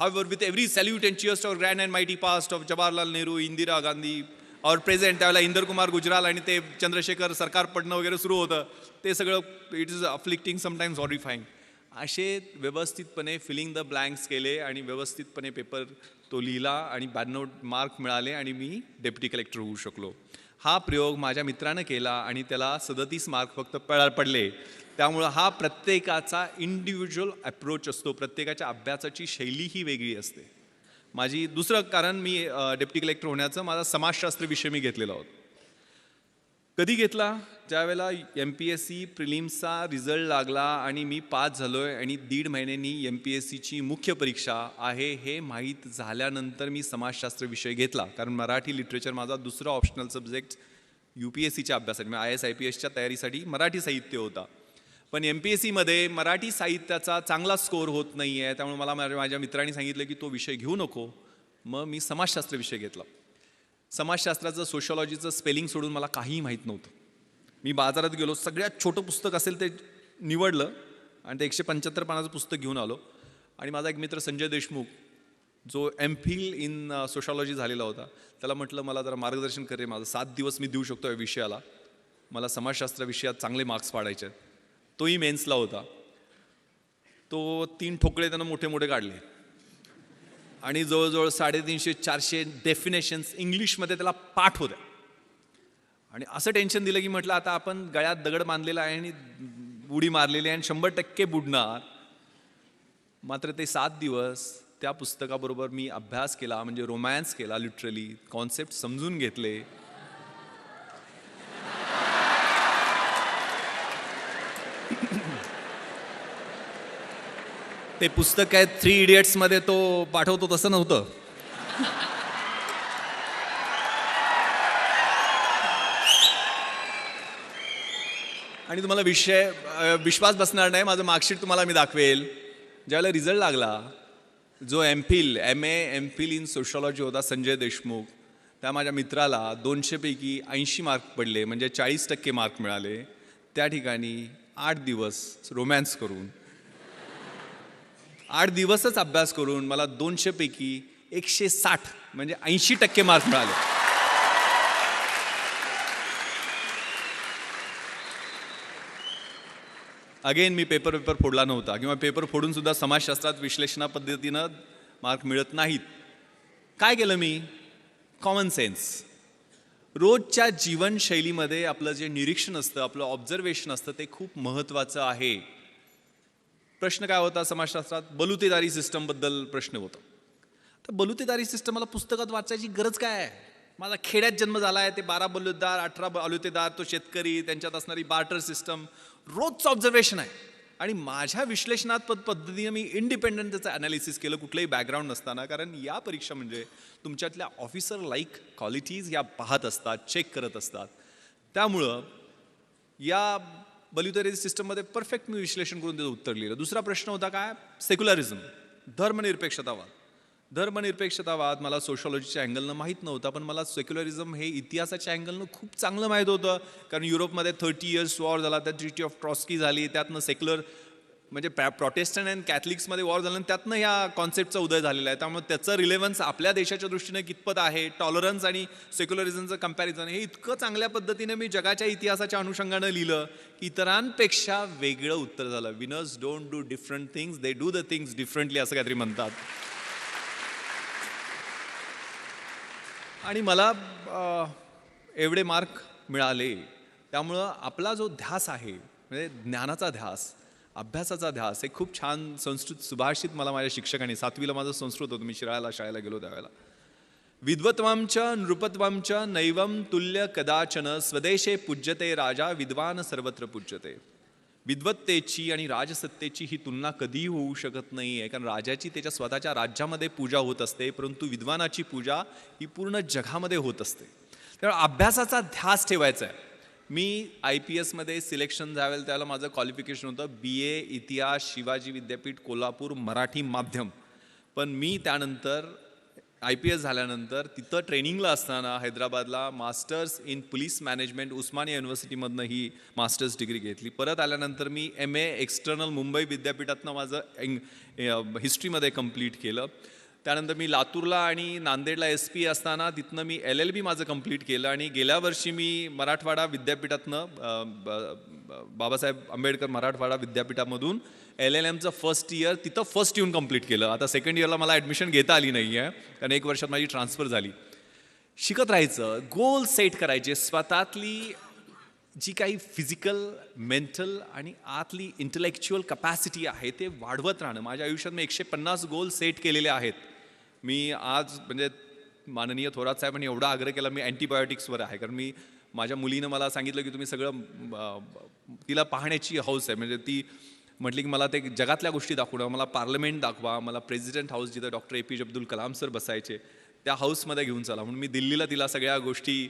however with every salute and cheers to our grand and mighty past of Jawaharlal Nehru, Indira Gandhi, our present, त्यावेळेला इंदर कुमार गुजराल आणि ते चंद्रशेखर सरकार पडणं वगैरे सुरू होतं, ते सगळं इट इज अफ्लिक्टिंग, समटाईम्स हॉरिफाईंग. असे व्यवस्थितपणे फिलिंग द ब्लँक्स केले आणि व्यवस्थितपणे पेपर तो लिहिला आणि 92 मार्क मिळाले आणि मी डेप्युटी कलेक्टर होऊ शकलो. हा प्रयोग माझ्या मित्रानं केला आणि त्याला 37 मार्क फक्त पडले. त्यामुळं हा प्रत्येकाचा इंडिव्हिज्युअल अप्रोच असतो, प्रत्येकाच्या अभ्यासाची शैली ही वेगळी असते. माझी दुसरं कारण, मी डेप्युटी कलेक्टर होण्याचं माझा समाजशास्त्र विषय मी घेतलेला होता. कधी घेतला, ज्यावेळेला MPSC प्रिलिम्सचा रिझल्ट लागला आणि मी पास झालो आहे आणि 1.5 महिन्यांनी MPSCची मुख्य परीक्षा आहे हे माहीत झाल्यानंतर मी समाजशास्त्र विषय घेतला. कारण मराठी लिटरेचर माझा दुसरा ऑप्शनल सब्जेक्ट UPSCच्या अभ्यासासाठी, IAS IPSच्या तयारीसाठी मराठी साहित्य होता. पण MPSCमध्ये मराठी साहित्याचा चांगला स्कोअर होत नाही आहे, त्यामुळे मला माझ्या मित्रांनी सांगितलं की तो विषय घेऊ नको. मग मी समाजशास्त्र विषय घेतला. समाजशास्त्राचं, सोशॉलॉजीचं स्पेलिंग सोडून मला काहीही माहीत नव्हतं. मी बाजारात गेलो, सगळ्यात छोटं पुस्तक असेल ते निवडलं आणि ते 175 पानाचं पुस्तक घेऊन आलो. आणि माझा एक मित्र संजय देशमुख, जो MPhil इन सोशॉलॉजी झालेला होता, त्याला म्हटलं मला जरा मार्गदर्शन कर रे, माझं 7 दिवस मी देऊ शकतो या विषयाला, मला समाजशास्त्र विषयात चांगले मार्क्स पाडायचे आहेत. तोही मेन्सला होता. तो 3 ठोकळे त्यानं मोठे मोठे काढले आणि जवळजवळ 350-400 डेफिनेशन्स इंग्लिशमध्ये त्याला पाठ होत्या. आणि असं टेन्शन दिलं की म्हटलं आता आपण गळ्यात दगड बांधलेला आहे आणि उडी मारलेली आहे आणि 100% बुडणार. मात्र ते 7 दिवस त्या पुस्तकाबरोबर मी अभ्यास केला, म्हणजे रोमॅन्स केला, लिटरली कॉन्सेप्ट समजून घेतले. ते पुस्तक काय 3 इडियट्समध्ये तो पाठवतो तसं नव्हतं. आणि तुम्हाला विश्वास बसणार नाही, माझं मार्कशीट तुम्हाला मी दाखवेल. ज्यावेळेला रिझल्ट लागला, जो एम फिल इन सोशॉलॉजी होता संजय देशमुख, त्या माझ्या मित्राला 200 पैकी 80 मार्क पडले, म्हणजे 40% मार्क मिळाले. त्या ठिकाणी 8 दिवस रोमॅन्स करून 8 दिवसच अभ्यास करून मला 200 पैकी 160 म्हणजे 80% मार्क मिळाले. अगेन मी पेपर फोडला नव्हता, किंवा पेपर फोडून सुद्धा समाजशास्त्रात विश्लेषणा पद्धतीनं मार्क मिळत नाहीत. काय केलं मी? Common sense. रोजच्या जीवनशैलीमध्ये आपलं जे निरीक्षण असतं, आपलं ऑब्झर्वेशन असतं, ते खूप महत्त्वाचं आहे. प्रश्न काय होता समाजशास्त्रात? बलुतेदारी सिस्टमबद्दल प्रश्न होता. तर बलुतेदारी सिस्टम मला पुस्तकात वाचायची गरज काय आहे? माझा खेड्यात जन्म झाला आहे, ते 12 बलुतेदार, 18 बलुतेदार, तो शेतकरी, त्यांच्यात असणारी बार्टर सिस्टम, रोजचं ऑब्झर्वेशन आहे. आणि माझ्या विश्लेषणात्मक पद्धतीने मी इंडिपेंडंट त्याचं ॲनालिसिस केलं, कुठलंही बॅकग्राऊंड नसताना. कारण या परीक्षा म्हणजे तुमच्यातल्या ऑफिसर लाईक क्वालिटीज या पाहत असतात, चेक करत असतात. त्यामुळं या बलुतेदारी सिस्टममध्ये परफेक्ट मी विश्लेषण करून त्याचं उत्तर लिहिलं. दुसरा प्रश्न होता काय? सेक्युलरिझम, धर्मनिरपेक्षतावाद. धर्मनिरपेक्षतावाद मला सोशॉलॉजीच्या अँगलनं माहीत नव्हता, पण मला सेक्युलरिझम हे इतिहासाच्या अँगलनं खूप चांगलं माहीत होतं. कारण युरोपमध्ये 30 इयर्स वॉर झाला, त्यात ट्रिटी ऑफ ट्रॉस्की झाली, त्यातनं सेक्युलर म्हणजे प्रोटेस्टंट अँड कॅथलिक्समध्ये वॉर झालं, त्यातनं ह्या कॉन्सेप्टचा उदय झालेला आहे. त्यामुळे त्याचं रिलेव्हन्स आपल्या देशाच्या दृष्टीने कितपत आहे, टॉलरन्स आणि सेक्युलरिझमचं कम्पॅरिझन, हे इतकं चांगल्या पद्धतीने मी जगाच्या इतिहासाच्या अनुषंगानं लिहिलं की इतरांपेक्षा वेगळं उत्तर झालं. Winners don't do different things, they do the things differently, असं काहीतरी म्हणतात. आणि मला एवढे मार्क मिळाले. त्यामुळं आपला जो ध्यास आहे, म्हणजे ज्ञानाचा ध्यास, अभ्यासाचा ध्यास, हे खूप छान संस्कृत सुभाषित मला माझ्या शिक्षकांनी, 7वीला माझं संस्कृत होतं, मी शाळेला गेलो त्यावेळेला, विद्वत्वंच नृपत्वंच नैवम तुल्य कदाचन स्वदेशे पूज्यते राजा विद्वान सर्वत्र पूज्यते. विद्वत्तेची आणि राजसत्तेची ही तुलना कधीही होऊ शकत नाही आहे. कारण राजाची त्याच्या स्वतःच्या राज्यामध्ये पूजा होत असते, परंतु विद्वानाची पूजा ही पूर्ण जगामध्ये होत असते. त्यामुळे अभ्यासाचा ध्यास ठेवायचा आहे. मी IPSमध्ये सिलेक्शन झालं त्यावेळेला माझं क्वालिफिकेशन होतं BA इतिहास, शिवाजी विद्यापीठ कोल्हापूर, मराठी माध्यम. पण मी त्यानंतर IPS झाल्यानंतर तिथं ट्रेनिंगला असताना हैदराबादला masters in police management Osmania युनिव्हर्सिटीमधनं he masters degree घेतली. परत आल्यानंतर मी MA एक्सटर्नल मुंबई विद्यापीठातनं माझं हिस्ट्रीमध्ये कंप्लीट केलं. त्यानंतर मी लातूरला आणि नांदेडला SP असताना तिथनं मी LLB माझं कंप्लीट केलं. आणि गेल्या वर्षी मी मराठवाडा विद्यापीठातनं बाबासाहेब आंबेडकर मराठवाडा विद्यापीठामधून LLMचं फर्स्ट इयर तिथं फर्स्ट येऊन कंप्लीट केलं. आता सेकंड इयरला मला ॲडमिशन घेता आली नाही आहे, कारण 1 वर्षात माझी ट्रान्सफर झाली. शिकत राहायचं, गोल सेट करायचे, स्वतःतली जी काही फिजिकल, मेंटल आणि आतली इंटलेक्च्युअल कपॅसिटी आहे ते वाढवत राहणं. माझ्या आयुष्यात मी 150 गोल सेट केलेले आहेत. मी आज म्हणजे माननीय थोरात साहेबांनी एवढा आग्रह केला, मी अँटीबायोटिक्सवर आहे. कारण मी माझ्या मुलीनं मला सांगितलं की तुम्ही सगळं, तिला पाहण्याची हौस आहे. म्हणजे ती म्हटली की मला ते जगातल्या गोष्टी दाखवणं, मला पार्लमेंट दाखवा, मला प्रेसिडेंट हाऊस जिथं doctor APJ Abdul Kalam sir बसायचे त्या हाऊसमध्ये घेऊन चला. म्हणून मी दिल्लीला तिला सगळ्या गोष्टी,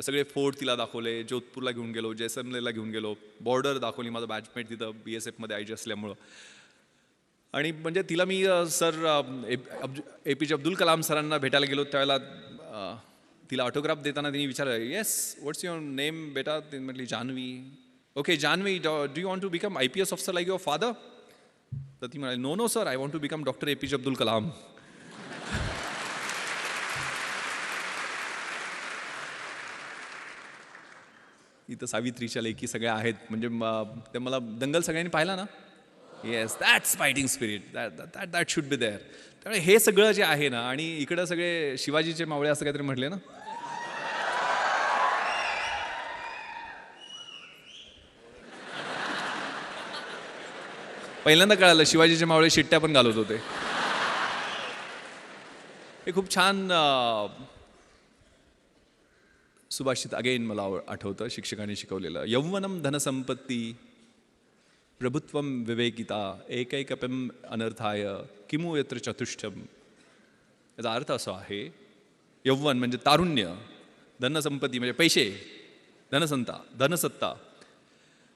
सगळे फोर्ट तिला दाखवले, जोधपूरला घेऊन गेलो, जैसलमेरला घेऊन गेलो, बॉर्डर दाखवली, माझं बॅचमेट तिथं BSFमध्ये IG असल्यामुळं. आणि म्हणजे तिला मी APJ अब्दुल कलाम सरांना भेटायला गेलो त्यावेळेला तिला ऑटोग्राफ देताना तिने विचारलं, येस व्हॉट्स युअर नेम बेटा? ती म्हटली Janhavi. Okay Janhavi, do you want to become IPS officer like your father? तर ती म्हणाली, no sir, I want to become doctor APJ Abdul Kalam. इथं सावित्रीच्या लेखी सगळ्या आहेत. म्हणजे ते मला दंगल सगळ्यांनी पाहिला ना? Yes, that's fighting spirit, that should be there. त्यामुळे हे सगळं जे आहे ना, आणि इकडं सगळे शिवाजीचे मावळे असं काहीतरी म्हटले ना, पहिल्यांदा कळालं शिवाजीचे मावळे शिट्ट्या पण घालत होते. हे खूप छान सुभाषित अगेन मला आठवतं शिक्षकांनी शिकवलेलं. यौवनम धनसंपत्ती प्रभुत्वम विवेकिता एकैकपम अनर्थाय किमु यत्र चतुष्टम. याचा अर्थ असा आहे, यौवन म्हणजे तारुण्य, धनसंपत्ती म्हणजे पैसे, धनसत्ता,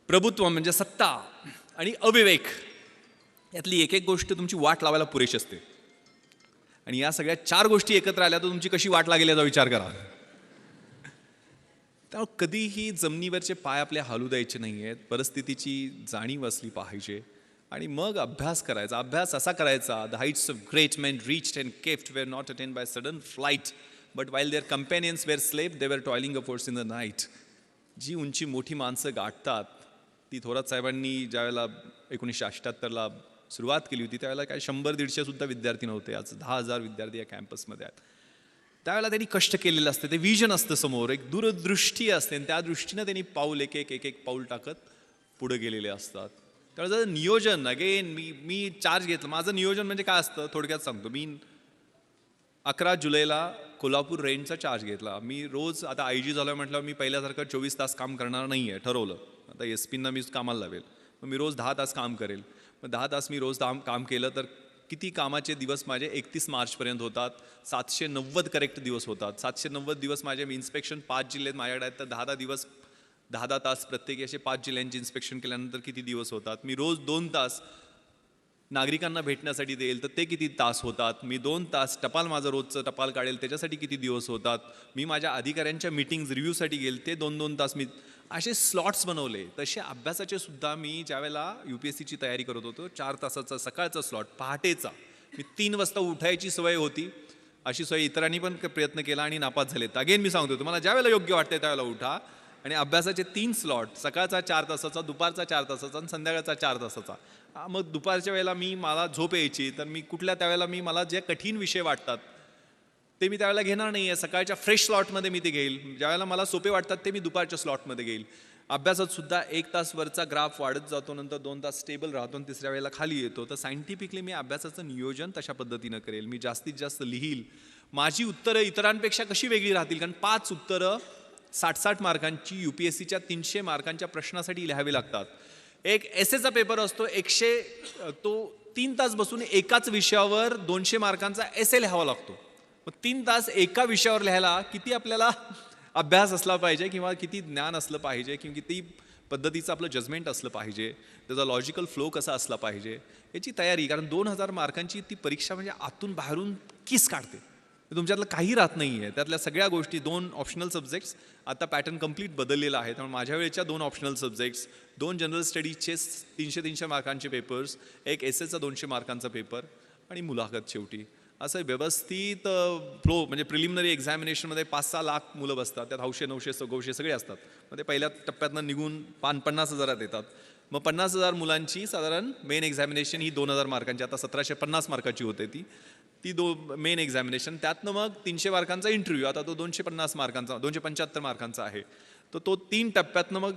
प्रभुत्व म्हणजे सत्ता, आणि अविवेक यातली एक एक गोष्ट तुमची वाट लावायला पुरेशी असते. आणि या सगळ्या 4 गोष्टी एकत्र आल्या तर तुमची कशी वाट लागेल याचा विचार करा. त्यामुळे कधीही जमिनीवरचे पाय आपले हालू द्यायचे नाही आहेत. परिस्थितीची जाणीव असली पाहिजे आणि मग अभ्यास करायचा. अभ्यास असा करायचा, the heights of great main reached and kept wear not attain by sudden flight but while there कंपॅनियन्स wear slab they were toiling affords in the night. जी उंची मोठी माणसं गाठतात ती थोरात साहेबांनी ज्यावेळेला 1978ला सुरुवात केली होती त्यावेळेला काय 100-150 सुद्धा विद्यार्थी नव्हते. आज 10,000 विद्यार्थी या कॅम्पसमध्ये आहेत. त्यावेळेला त्यांनी कष्ट केलेलं असतं, ते विजन असतं समोर, एक दूरदृष्टी असते आणि त्या दृष्टीनं त्यांनी पाऊल एक एक पाऊल टाकत पुढे गेलेले असतात. त्यावेळेला नियोजन अगेन मी चार्ज घेतलं. माझं नियोजन म्हणजे काय असतं थोडक्यात सांगतो. मी 11 जुलैला कोल्हापूर रेंजचा चार्ज घेतला. मी रोज आता IG झालो म्हटलं मी पहिल्यासारखं 24 तास काम करणार नाही आहे, ठरवलं. आता SP-ना मी कामाला लावेल, मग मी रोज 10 तास काम करेल. मग 10 तास मी रोज काम केलं तर किती कामाचे दिवस माझे 31 मार्चपर्यंत होतात. 790 करेक्ट दिवस होतात. 790 दिवस माझे इन्स्पेक्शन 5 जिल्ह्यात माझ्याकडे आहेत, तर 10 दिवस 10 तास प्रत्येकी असे 5 जिल्ह्यांचे इन्स्पेक्शन केल्यानंतर किती दिवस होतात. मी रोज 2 तास नागरिकांना भेटण्यासाठी देईल तर ते किती तास होतात. मी 2 तास टपाल माझं रोजचं टपाल काढेल त्याच्यासाठी किती दिवस होतात. मी माझ्या अधिकाऱ्यांच्या मीटिंग्ज रिव्ह्यूसाठी गेल ते 2-2 तास मी असे स्लॉट्स बनवले. तसे अभ्यासाचे सुद्धा मी ज्यावेळेला UPSCची तयारी करत होतो 4 तासाचा सकाळचा स्लॉट पहाटेचा, मी 3 वाजता उठायची सवय होती. अशी सवय इतरांनी पण प्रयत्न केला आणि नापास झालेत. अगेन मी सांगतो तुम्हाला ज्यावेळेला योग्य वाटते त्यावेळेला उठा आणि अभ्यासाचे 3 स्लॉट, सकाळचा 4 तासाचा, दुपारचा 4 तासाचा आणि संध्याकाळचा 4 तासाचा. मग दुपारच्या वेळेला मला झोप यायची तर मी त्यावेळेला मला जे कठीण विषय वाटतात ते मी त्यावेळेला घेणार नाही आहे. सकाळच्या फ्रेश स्लॉटमध्ये मी ते घेईल. ज्यावेळेला मला सोपे वाटतात ते मी दुपारच्या स्लॉटमध्ये घेईल. अभ्यासात सुद्धा 1 तास वरचा ग्राफ वाढत जातो, नंतर 2 तास स्टेबल राहतो आणि तिसऱ्या वेळेला खाली येतो. तर सायंटिफिकली मी अभ्यासाचं नियोजन तशा पद्धतीनं करेल. मी जास्तीत जास्त लिहील. माझी उत्तरं इतरांपेक्षा कशी वेगळी राहतील, कारण 5 उत्तरं 60-60 मार्कांची UPSCच्या 300 मार्कांच्या प्रश्नासाठी लिहावी लागतात. एक एसेचा पेपर असतो 3 तास बसून एकाच विषयावर 200 मार्कांचा एसे लिहावा लागतो. मग 3 तास एका विषयावर लिहायला किती आपल्याला अभ्यास असला पाहिजे किंवा किती ज्ञान असलं पाहिजे किंवा किती पद्धतीचं आपलं जजमेंट असलं पाहिजे, त्याचा लॉजिकल फ्लो कसा असला पाहिजे याची तयारी. कारण 2000 मार्कांची ती परीक्षा म्हणजे आतून बाहेरून किस काढते. तुमच्यातलं काही राहत नाही आहे. त्यातल्या सगळ्या गोष्टी 2 ऑप्शनल सब्जेक्ट्स, आता पॅटर्न कंप्लीट बदललेला आहे. त्यामुळे माझ्या वेळेच्या 2 ऑप्शनल सब्जेक्ट्स, 2 जनरल स्टडीजचे 300-300 मार्कांचे पेपर्स, एक एसेचा 200 मार्कांचा पेपर आणि मुलाखत शेवटी. असं व्यवस्थित फ्लो म्हणजे प्रिलिमिनरी एक्झामिनेशनमध्ये 5-6 लाख मुलं बसतात. त्यात 900 सगळे असतात. मग ते पहिल्या टप्प्यातनं निघून 50,000 येतात. मग 50,000 मुलांची साधारण मेन एक्झामिनेशन ही 2000 मार्कांची, आता 1750 मार्काची होते ती मेन एक्झामिनेशन. त्यातनं मग 300 मार्कांचा इंटरव्ह्यू, आता तो 250 मार्कांचा 275 मार्कांचा आहे. तर तो 3 टप्प्यातनं मग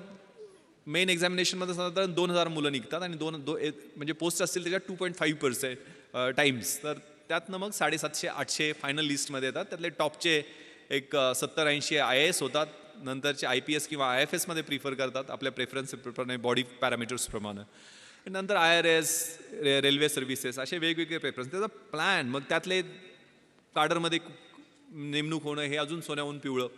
मेन एक्झामिनेशनमध्ये साधारण 2000 मुलं निघतात आणि म्हणजे पोस्ट असतील त्याच्यात 2.5% टाइम्स. तर त्यातनं मग 750-800 फायनल लिस्टमध्ये येतात. त्यातले टॉपचे एक 70-80 IAS होतात. नंतरचे IPS किंवा IFS मध्ये प्रिफर करतात आपल्या प्रेफरन्सप्रमाणे, बॉडी पॅरामीटर्सप्रमाणे. नंतर IRS, रेल्वे सर्व्हिसेस, असे वेगवेगळे प्रेफरन्स. त्याचा प्लॅन, मग त्यातले काडरमध्ये नेमणूक होणं हे अजून सोन्याहून पिवळं.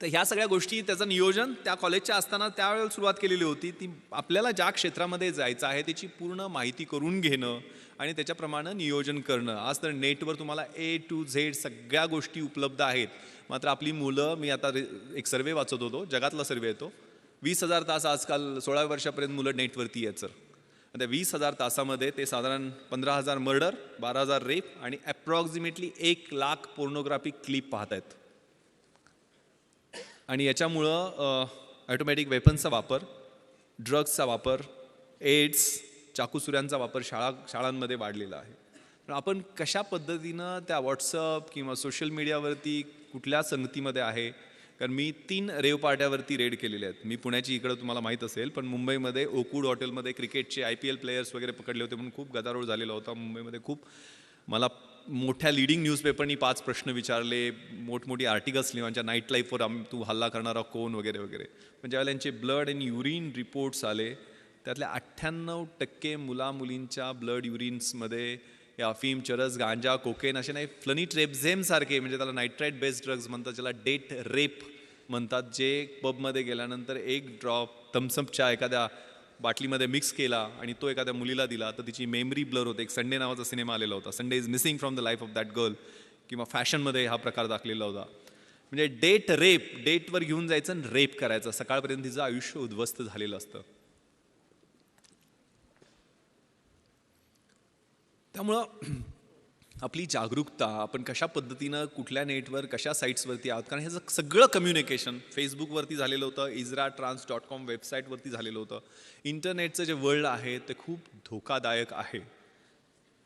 तर ह्या सगळ्या गोष्टी, त्याचं नियोजन त्या कॉलेजच्या असताना त्यावेळेला सुरुवात केलेली होती. ती आपल्याला ज्या क्षेत्रामध्ये जायचं आहे त्याची पूर्ण माहिती करून घेणं आणि त्याच्याप्रमाणे नियोजन करणं. आज तर नेटवर तुम्हाला A to Z सगळ्या गोष्टी उपलब्ध आहेत. मात्र आपली मुलं, मी आता एक सर्वे वाचत होतो, जगातला सर्वे येतो, 20,000 तास आजकाल 16 वर्षापर्यंत मुलं नेटवरती आहेत. सर त्या 20,000 तासामध्ये ते साधारण 15,000 मर्डर, 12,000 रेप आणि अप्रॉक्सिमेटली 1,00,000 पोर्नोग्राफिक क्लिप पाहत आहेत. आणि याच्यामुळं ऑटोमॅटिक वेपन्सचा वापर, ड्रग्सचा वापर, एड्स, चाकूसुऱ्यांचा वापर शाळांमध्ये वाढलेला आहे. पण आपण कशा पद्धतीनं त्या व्हॉट्सअप किंवा सोशल मीडियावरती कुठल्या संगतीमध्ये आहे. कारण मी 3 रेव पार्ट्यावरती रेड केलेले आहेत. मी पुण्याची इकडं तुम्हाला माहीत असेल, पण मुंबईमध्ये ओकूड हॉटेलमध्ये क्रिकेटचे IPL प्लेयर्स वगैरे पकडले होते म्हणून खूप गदारोळ झालेला होता मुंबईमध्ये. खूप मला मोठ्या लीडिंग न्यूजपेपरनी 5 प्रश्न विचारले, मोठमोठी आर्टिकल्स लिहायच्या, नाईट लाईफवर तू हल्ला करणारा कोण वगैरे वगैरे. पण ज्यावेळेला यांचे ब्लड आणि युरिन रिपोर्ट्स आले त्यातल्या 98% मुलामुलींच्या ब्लड युरिन्समध्ये हे अफीम, चरस, गांजा, कोकेन असे नाही, फ्लनिट्रेप्झेम सारखे, म्हणजे त्याला नायट्राईट बेस्ड ड्रग्ज म्हणतात, ज्याला डेट रेप म्हणतात, जे पबमध्ये गेल्यानंतर एक ड्रॉप थम्सअपच्या एखाद्या बाटलीमध्ये मिक्स केला आणि तो एखाद्या मुलीला दिला तर तिची मेमरी ब्लर होते. एक संडे नावाचा सिनेमा आलेला होता, Sunday is missing from the life of that girl, किंवा फॅशनमध्ये हा प्रकार दाखलेला होता. म्हणजे डेट रेप, डेटवर घेऊन जायचं आणि रेप करायचं, सकाळपर्यंत तिचं आयुष्य उद्ध्वस्त झालेलं असतं. त्यामुळं आपली जागरूकता, आपण कशा पद्धतीनं कुठल्या नेटवर कशा साईट्सवरती आहोत, कारण ह्याचं सगळं कम्युनिकेशन फेसबुकवरती झालेलं होतं, IsraTrans.com वेबसाईटवरती झालेलं होतं. इंटरनेटचं जे वर्ल्ड आहे ते खूप धोकादायक आहे.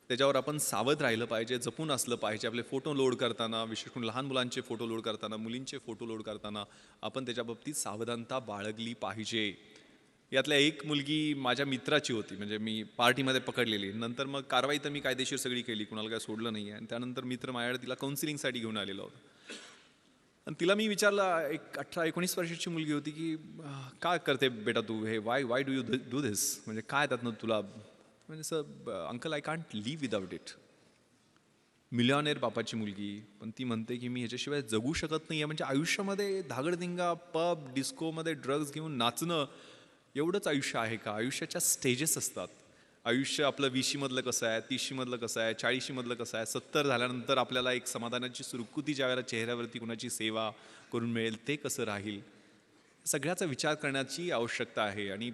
त्याच्यावर आपण सावध राहिलं पाहिजे, जपून असलं पाहिजे. आपले फोटो लोड करताना, विशेष करून लहान मुलांचे फोटो लोड करताना, मुलींचे फोटो लोड करताना आपण त्याच्या बाबतीत सावधानता बाळगली पाहिजे. यातल्या एक मुलगी माझ्या मित्राची होती, म्हणजे मी पार्टीमध्ये पकडलेली. नंतर मग कारवाई तर मी कायदेशीर सगळी केली, कुणाला काय सोडलं नाही आहे. आणि त्यानंतर मित्र माझ्याकडे तिला काउन्सिलिंगसाठी घेऊन आलेला होता. आणि तिला मी विचारलं, एक 18-19 वर्षाची मुलगी होती, की काय करते बेटा तू हे, why do you do this, म्हणजे काय त्यातनं तुला, म्हणजे sir uncle I can't leave without it. Millionaire बापाची मुलगी, पण ती म्हणते की मी ह्याच्याशिवाय जगू शकत नाही आहे. म्हणजे आयुष्यामध्ये धागडधिंगा, पब, डिस्कोमध्ये ड्रग्ज घेऊन नाचणं एवढंच आयुष्य आहे का? आयुष्याच्या स्टेजेस असतात. आयुष्य आपलं 20शीमधलं कसं आहे, 30शीमधलं कसं आहे, 40शीमधलं कसं आहे, 70 झाल्यानंतर आपल्याला एक समाधानाची सुरकुती ज्या वेळेला चेहऱ्यावरती कुणाची सेवा करून मिळेल ते कसं राहील, सगळ्याचा विचार करण्याची आवश्यकता आहे. आणि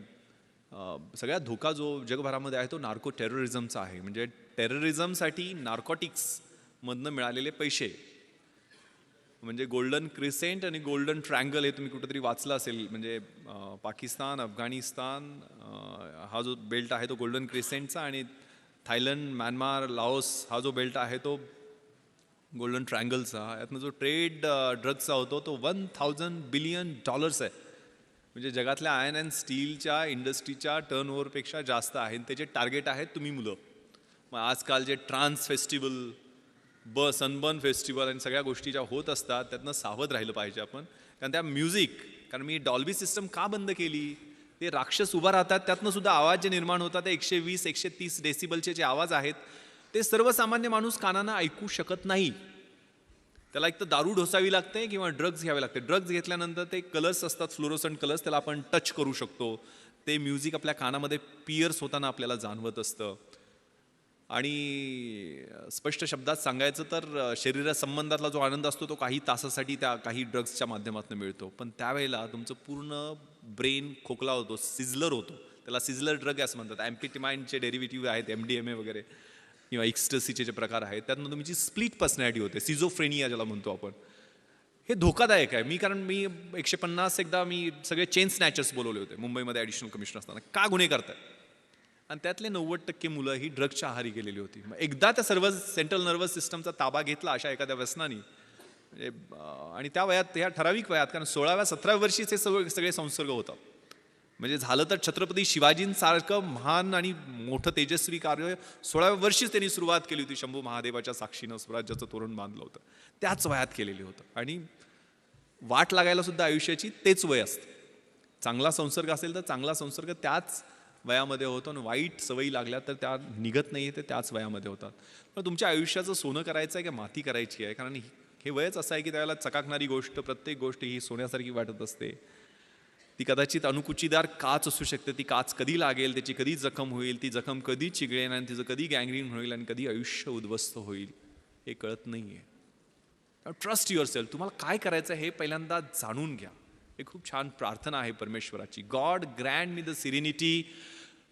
सगळ्यात धोका जो जगभरामध्ये आहे तो नार्को टेररिझमचा आहे. म्हणजे टेररिझमसाठी नार्कोटिक्समधनं मिळालेले पैसे, म्हणजे गोल्डन क्रिसेंट आणि गोल्डन ट्रँगल हे तुम्ही कुठेतरी वाचलं असेल. म्हणजे पाकिस्तान, अफगाणिस्तान हा जो बेल्ट आहे तो गोल्डन क्रिसेंटचा, आणि थायलंड, म्यानमार, लाओस हा जो बेल्ट आहे तो गोल्डन ट्रँगलचा. यातनं जो ट्रेड ड्रग्सचा होतो तो $1000 बिलियन आहे. म्हणजे जगातल्या आयर्न अँड स्टीलच्या इंडस्ट्रीच्या टर्नओव्हरपेक्षा जास्त आहे. त्याचे टार्गेट आहेत तुम्ही मुलं. मग आजकाल जे ट्रान्स फेस्टिवल, सनबर्न फेस्टिवल आणि सगळ्या गोष्टी ज्या होत असतात त्यातनं सावध राहिलं पाहिजे आपण. कारण त्या म्युझिक, कारण मी डॉल्बी सिस्टम का बंद केली, ते राक्षस उभा राहतात, त्यातनं सुद्धा आवाज जे निर्माण होतात ते 120-130 डेसिबलचे जे आवाज आहेत ते सर्वसामान्य माणूस कानानं ऐकू शकत नाही. त्याला एक तर दारू ढोसावी लागते किंवा ड्रग्ज घ्यावे लागते. ड्रग्ज घेतल्यानंतर ते कलर्स असतात, फ्लोरोसंट कलर्स, त्याला आपण टच करू शकतो. ते म्युझिक आपल्या कानामध्ये पिअर्स होताना आपल्याला जाणवत असतं. आणि स्पष्ट शब्दात सांगायचं तर शरीरासंबंधातला जो आनंद असतो तो काही तासासाठी त्या काही ड्रग्सच्या माध्यमातून मिळतो. पण त्यावेळेला तुमचं पूर्ण ब्रेन खोकला होतो, सिझलर होतो. त्याला सिझलर ड्रग असं म्हणतात. ॲम्फेटामाइनचे डेरिव्हेटिव्ह आहेत, MDMA वगैरे, किंवा एक्स्टसीचे जे प्रकार आहेत, त्यातनं तुमची स्प्लिट पर्सनॅलिटी होते, सिझोफ्रेनिया ज्याला म्हणतो आपण. हे धोकादायक आहे. कारण मी 150 एकदा मी सगळे चेन स्नॅचर्स बोलवले होते मुंबईमध्ये ॲडिशनल कमिशनर असताना. का गुन्हे करताय? आणि त्यातले 90% मुलं ही ड्रग्सच्या आहारी गेलेली होती. मग एकदा त्या सर्व सेंट्रल नर्वस सिस्टमचा ताबा घेतला अशा एखाद्या व्यसनानी, म्हणजे आणि त्या वयात, ह्या ठराविक वयात, कारण 16व्या-17व्या वर्षीच हे सगळे संसर्ग होतात. म्हणजे झालं तर छत्रपती शिवाजींसारखं महान आणि मोठं तेजस्वी कार्य 16व्या वर्षीच त्यांनी सुरुवात केली होती. शंभू महादेवाच्या साक्षीनं स्वराज्याचं तोरण बांधलं होतं, त्याच वयात केलेलं होतं. आणि वाट लागायला सुद्धा आयुष्याची तेच वय असते. चांगला संसर्ग असेल तर चांगला संसर्ग त्याच वयामध्ये होतो, आणि वाईट सवयी लागल्या तर त्या निघत नाही, ते त्याच वयामध्ये होतात. पण तुमच्या आयुष्याचं सोनं करायचं आहे की माती करायची आहे? कारण हे वयच असं आहे की त्यावेळेला चकाकणारी गोष्ट, प्रत्येक गोष्ट ही सोन्यासारखी वाटत असते. ती कदाचित अणुकुचीदार काच असू शकते. ती काच कधी लागेल, त्याची कधी जखम होईल, ती जखम कधी चिघळेल, आणि तिचं कधी गँग्रीन होईल, आणि कधी आयुष्य उद्ध्वस्त होईल हे कळत नाही आहे. Trust your self. तुम्हाला काय करायचं हे पहिल्यांदा जाणून घ्या. हे खूप छान प्रार्थना आहे परमेश्वराची. God grand me the सिरिनिटी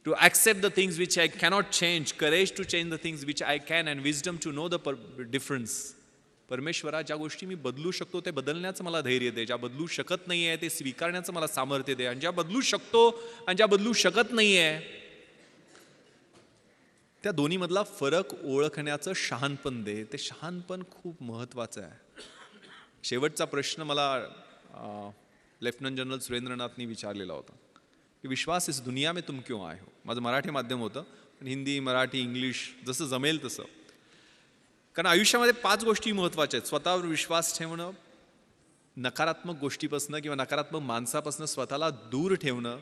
to accept the things which I cannot change, courage to change the things which I can, and wisdom to know the difference. परमेश्वरा, ज्या गोष्टी मी बदलू शकतो ते बदलण्याचं मला धैर्य दे, ज्या बदलू शकत नाही आहे ते स्वीकारण्याचं मला सामर्थ्य दे, आणि ज्या बदलू शकतो आणि ज्या बदलू शकत नाही आहे त्या दोन्हीमधला फरक ओळखण्याचं शहाणपण दे. ते शहाणपण खूप महत्त्वाचं आहे. शेवटचा प्रश्न मला लेफ्टनंट जनरल सुरेंद्रनाथनी विचारलेला होता की विश्वास इस दुनिया में तुम क्यों आए हो. माझं मराठी माध्यम होतं, पण हिंदी, मराठी, इंग्लिश जसं जमेल तसं. कारण आयुष्यामध्ये 5 गोष्टी महत्त्वाच्या आहेत. स्वतःवर विश्वास ठेवणं, नकारात्मक गोष्टीपासून किंवा नकारात्मक माणसापासून स्वतःला दूर ठेवणं,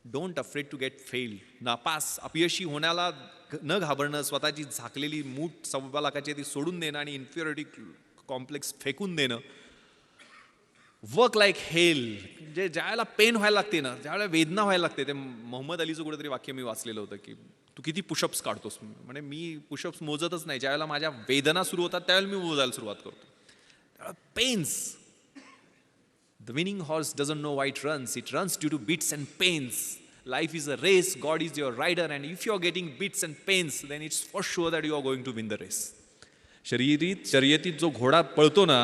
don't afraid to get fail. नापास अपयशी होण्याला न घाबरणं, स्वतःची झाकलेली मूठ 1.25 लाखाची ती सोडून देणं आणि इन्फिरियरिटी कॉम्प्लेक्स फेकून देणं. वर्क लाईक हेल. म्हणजे ज्यावेळेला पेन व्हायला लागते ना, ज्यावेळेला वेदना व्हायला लागते, ते मोहम्मद अलीचं कुठेतरी वाक्य मी वाचलेलं होतं की तू किती पुशअप्स काढतोस. म्हणजे मी पुशअप्स मोजतच नाही. ज्यावेळेला माझ्या वेदना सुरू होतात त्यावेळेला मी मोजायला सुरुवात करतो. त्यावेळेला pens. The winning horse doesn't know why it runs. It runs due to beats and pains. Life is a race. God is your rider. And if you are getting beats and pains, then it's for sure that you are going to win the race. शर्यतीत जो घोडा पळतो ना,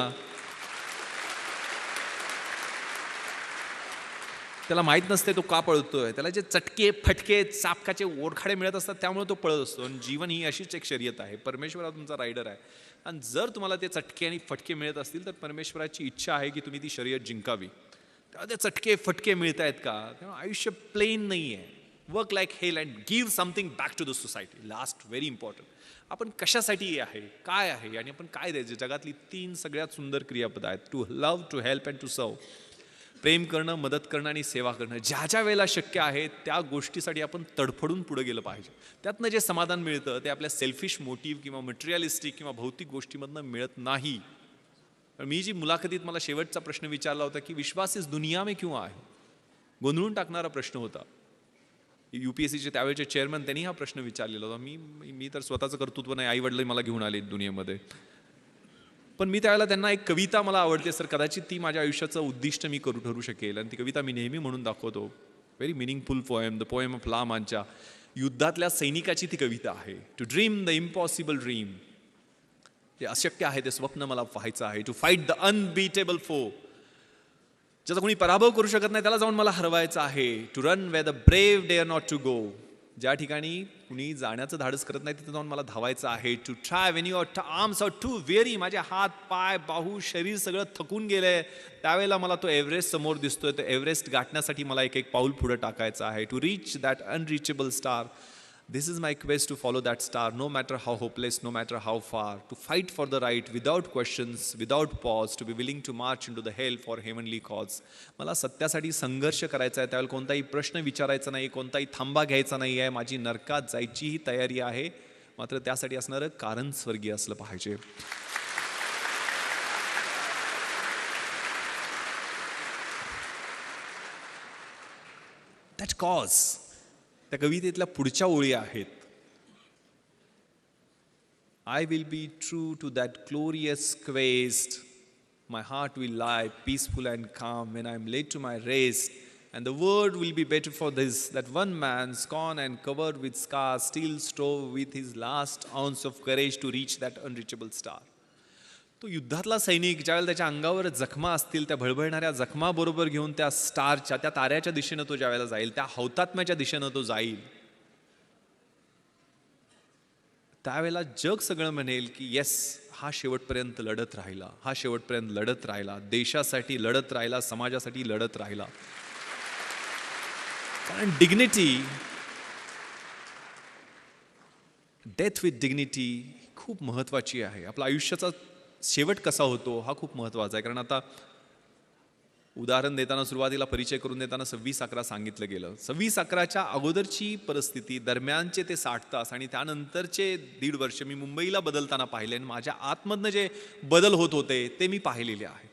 त्याला माहीत नसते तो का पळतोय. त्याला जे चटके फटके चापकाचे ओरखाडे मिळत असतात त्यामुळे तो पळत असतो. आणि जीवन ही अशीच एक शर्यत आहे. परमेश्वर हा तुमचा रायडर आहे. आणि जर तुम्हाला ते चटके आणि फटके मिळत असतील तर परमेश्वराची इच्छा आहे की तुम्ही ती शर्यत जिंकावी. तेव्हा ते चटके फटके मिळत आहेत का, तेव्हा आयुष्य प्लेन नाही आहे. Work like hell and give something back to the society. Last very important. आपण कशासाठी आहे, काय आहे आणि आपण काय द्यायचं. जगातली 3 सगळ्यात सुंदर क्रियापद आहेत. To love, to help and to serve. प्रेम करणं, मदत करणं आणि सेवा करणं. ज्या ज्या वेळेला शक्य आहे त्या गोष्टीसाठी आपण तडफडून पुढे गेलं पाहिजे. त्यातनं जे समाधान मिळतं ते आपल्या सेल्फिश मोटिव्ह किंवा मटेरियलिस्टिक किंवा भौतिक गोष्टीमधनं मिळत नाही. मी जी मुलाखतीत मला शेवटचा प्रश्न विचारला होता की विश्वास इस दुनिया में क्यों आहे, गोंधळून टाकणारा प्रश्न होता. UPSCचे त्यावेळेचे चेअरमन त्यांनी हा प्रश्न विचारलेला होता. मी तर स्वतःचं कर्तृत्व नाही, आई वडील मला घेऊन आले दुनियेमध्ये. पण मी त्यावेळेला त्यांना एक कविता मला आवडते सर, कदाचित ती माझ्या आयुष्याचं उद्दिष्ट मी ठरू शकेल. आणि ती कविता मी नेहमी म्हणून दाखवतो. Very meaningful poem, the poem of La Mancha. युद्धातल्या सैनिकाची ती कविता आहे. To dream the impossible dream. जे अशक्य आहे ते स्वप्न मला पाहायचं आहे. टू फाईट द अनबीटेबल फो. ज्याचा कोणी पराभव करू शकत नाही त्याला जाऊन मला हरवायचं आहे. To run where the brave dare not to go. ज्या ठिकाणी कुणी जाण्याचं धाडस करत नाही तिथे जाऊन मला धावायचं आहे. To try when your arms are too weary. माझे हात पाय बाहू शरीर सगळं थकून गेलंय त्यावेळेला मला तो एव्हरेस्ट समोर दिसतोय. तो एव्हरेस्ट गाठण्यासाठी मला एक एक पाऊल पुढे टाकायचं आहे. To reach that unreachable star. This is my quest to follow that star, no matter how hopeless, no matter how far. To fight for the right without questions, without pause. To be willing to march into the hell for heavenly cause. मला सत्यासाठी संघर्ष करायचा आहे. त्यावेळेला कोणताही प्रश्न विचारायचा नाही, कोणताही थांबा घ्यायचा नाही आहे. माझी नरकात जायचीही तयारी आहे. मात्र त्यासाठी असणारं कारण स्वर्गीय असलं पाहिजे. That cause. त्या कवितेतल्या पुढच्या ओळी आहेत. I will be true to that glorious quest. My heart will lie peaceful and काम when I am late to my rest. And the world will be better for this that one man स्कॉन and covered with scar steel strove with his last ounce of courage to reach that unreachable star. तो युद्धातला सैनिक ज्यावेळेला त्याच्या अंगावर जखमा असतील त्या भळभळणाऱ्या जखमाबरोबर घेऊन त्या स्टारच्या त्या ताऱ्याच्या दिशेनं तो ज्यावेळेला जाईल, त्या हौतात्म्याच्या दिशेनं तो जाईल, त्यावेळेला जग सगळं म्हणेल की येस, हा शेवटपर्यंत लढत राहिला, हा शेवटपर्यंत लढत राहिला, देशासाठी लढत राहिला, समाजासाठी लढत राहिला. कारण डिग्निटी, डेथ विथ डिग्निटी खूप महत्त्वाची आहे. आपला आयुष्याचा शेवट कसा होतो हा खूप महत्त्वाचा आहे. कारण आता उदाहरण देताना सुरुवातीला परिचय करून देताना 26/11 सांगितलं गेलं. 26/11च्या अगोदरची परिस्थिती, दरम्यानचे ते 60 तास आणि त्यानंतरचे 1.5 वर्ष मी मुंबईला बदलताना पाहिले आणि माझ्या आतमधनं जे बदल होत होते ते मी पाहिलेले आहेत.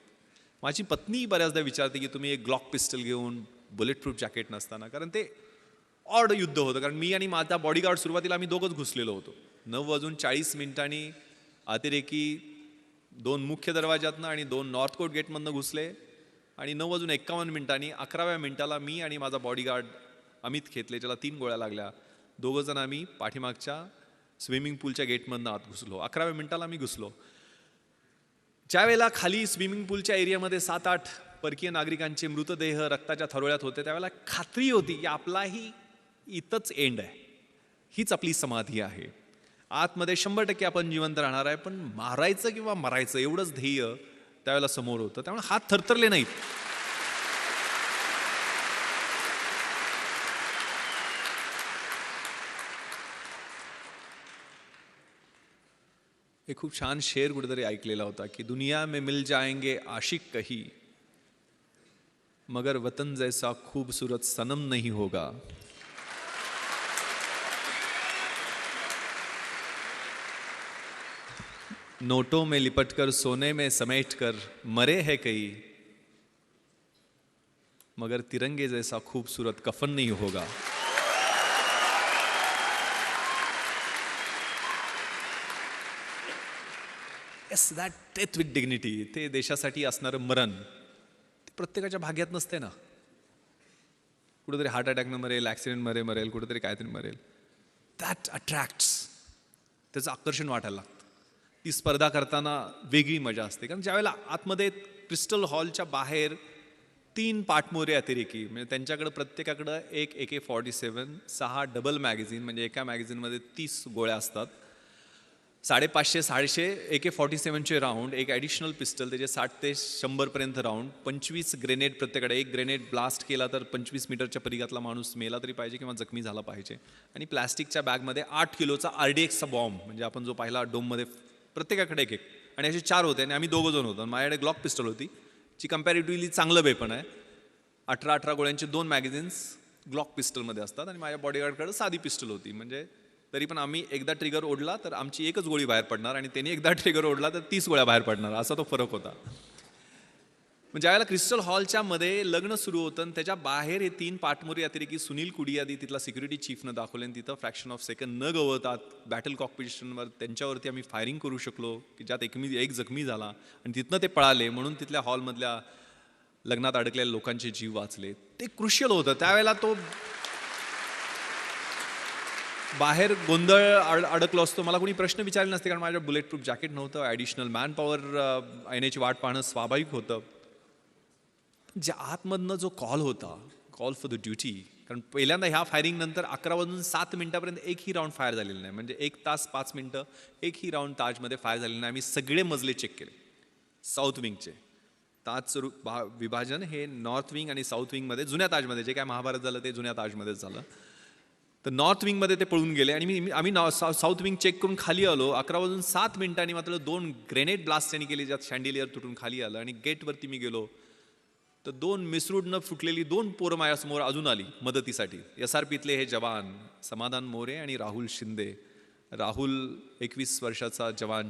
माझी पत्नी बऱ्याचदा विचारते की तुम्ही एक ग्लॉक पिस्टल घेऊन बुलेट प्रूफ जॅकेट नसताना, कारण ते ऑड युद्ध होतं. कारण मी आणि माझा बॉडीगार्ड सुरुवातीला आम्ही दोघंच घुसलेलो होतो. 9:40 अतिरेकी 2 मुख्य दरवाजातनं आणि 2 नॉर्थ कोट गेटमधनं घुसले आणि 9:51 11व्या मिनिटाला मी आणि माझा बॉडीगार्ड अमित खेतले, ज्याला 3 गोळ्या लागल्या, दोघंजण आम्ही पाठीमागच्या स्विमिंग पूलच्या गेटमधनं आत घुसलो. 11व्या मिनिटाला मी घुसलो. ज्या वेळेला खाली स्विमिंग पूलच्या एरियामध्ये 7-8 परकीय नागरिकांचे मृतदेह रक्ताच्या थरोळ्यात होते, त्यावेळेला खात्री होती की आपलाही इथंच एंड आहे, हीच आपली समाधी आहे. आतमध्ये 100% आपण जिवंत राहणार आहे, पण मारायचं किंवा मरायचं एवढंच ध्येय त्यावेळेला समोर होतं. त्यामुळे हात थरथरले नाहीत. एक खूप छान शेर कुठेतरी ऐकलेला होता की दुनिया में मिल जाएंगे आशिक कही, मगर वतन जैसा खूबसूरत सनम नहीं होगा. नोटों में लिपटकर सोने में समेट कर मरे हैं कई, मगर तिरंगे जैसा खूबसूरत कफन नहीं होगा. Yes, that death with dignity, ते देशासाठी असणारं मरण ते प्रत्येकाच्या भाग्यात नसते ना. कुठेतरी हार्ट अटॅकनं मरेल, ॲक्सिडेंट मरेल, कुठेतरी काहीतरी मरेल. दॅट अट्रॅक्ट्स, त्याचं आकर्षण वाटायला लागतं. ती स्पर्धा करताना वेगळी मजा असते. कारण ज्यावेळेला आतमध्ये क्रिस्टल हॉलच्या बाहेर 3 पाठमोरे अतिरेकी, म्हणजे त्यांच्याकडं प्रत्येकाकडं एक AK-47, 6 डबल मॅगझिन, म्हणजे एका मॅगझिनमध्ये 30 गोळ्या असतात, 550-650 AK-47चे राऊंड, एक ॲडिशनल पिस्टल, त्याचे 60 ते 100पर्यंत राऊंड, 25 ग्रेनेड प्रत्येकडे. एक ग्रेनेड ब्लास्ट केला तर 25 मीटरच्या परिघातला माणूस मेला तरी पाहिजे किंवा जखमी झाला पाहिजे. आणि प्लॅस्टिकच्या बॅगमध्ये 8 किलोचा RDXचा बॉम्ब, म्हणजे आपण जो पाहिला डोममध्ये, प्रत्येकाकडे एक. आणि असे 4 होते आणि आम्ही 2 जण होतो. माझ्याकडे ग्लॉक पिस्टल होती, जी कम्पॅरेटिव्हली चांगलं वेपन आहे. 18 गोळ्यांचे 2 मॅगझिन्स ग्लॉक पिस्टलमध्ये असतात आणि माझ्या बॉडीगार्डकडे साधी पिस्टल होती. म्हणजे तरी पण आम्ही एकदा ट्रिगर ओढला तर आमची एकच गोळी बाहेर पडणार आणि त्यांनी एकदा ट्रिगर ओढला तर 30 गोळ्या बाहेर पडणार, असा तो फरक होता. म्हणजे ज्यावेळेला क्रिस्टल हॉलच्या मध्ये लग्न सुरू होतं आणि त्याच्या बाहेर हे 3 पाठमोरी अतिरेकी सुनील कुडियादी, तिथला सिक्युरिटी चीफनं दाखवले आणि तिथं फ्रॅक्शन ऑफ सेकंड न गवतात बॅटल कॉम्पिटिशनवर त्यांच्यावरती आम्ही फायरिंग करू शकलो, की ज्यात एक जखमी झाला आणि तिथनं ते पळाले, म्हणून तिथल्या हॉलमधल्या लग्नात अडकलेल्या लोकांचे जीव वाचले. ते क्रुशियल होतं. त्यावेळेला तो बाहेर गोंधळ अडकलो असतो, मला कोणी प्रश्न विचारले नसते, कारण माझ्या बुलेट प्रूफ जॅकेट नव्हतं, ॲडिशनल मॅन पॉवर येण्याची वाट पाहणं स्वाभाविक होतं. ज्या आतमधनं जो कॉल होता, कॉल फॉर द ड्युटी, कारण पहिल्यांदा ह्या फायरिंग नंतर 11 वाजून 7 मिनिटापर्यंत एकही राऊंड फायर झालेला नाही. म्हणजे 1 तास 5 मिनिटं एकही राऊंड ताजमध्ये फायर झालेला नाही. आम्ही सगळे मजले चेक केले साऊथ विंगचे. ताजचं विभाजन हे नॉर्थ विंग आणि साऊथ विंगमध्ये, जुन्या ताजमध्ये, जे काय महाभारत झालं ते जुन्या ताजमध्येच झालं. तर नॉर्थ विंगमध्ये ते पळून गेले आणि आम्ही साऊथ विंग चेक करून खाली आलो. 11 वाजून 7 मिनिटांनी मात्र 2 ग्रेनेड ब्लास्ट त्यांनी केले, ज्यात शँडिलियर तुटून खाली आलं. आणि गेटवरती मी गेलो तर 2 मिसरूडनं फुटलेली 2 पोरं माझ्यासमोर अजून आली मदतीसाठी. SRPतले हे जवान समाधान मोरे आणि राहुल शिंदे. राहुल 21 वर्षाचा जवान.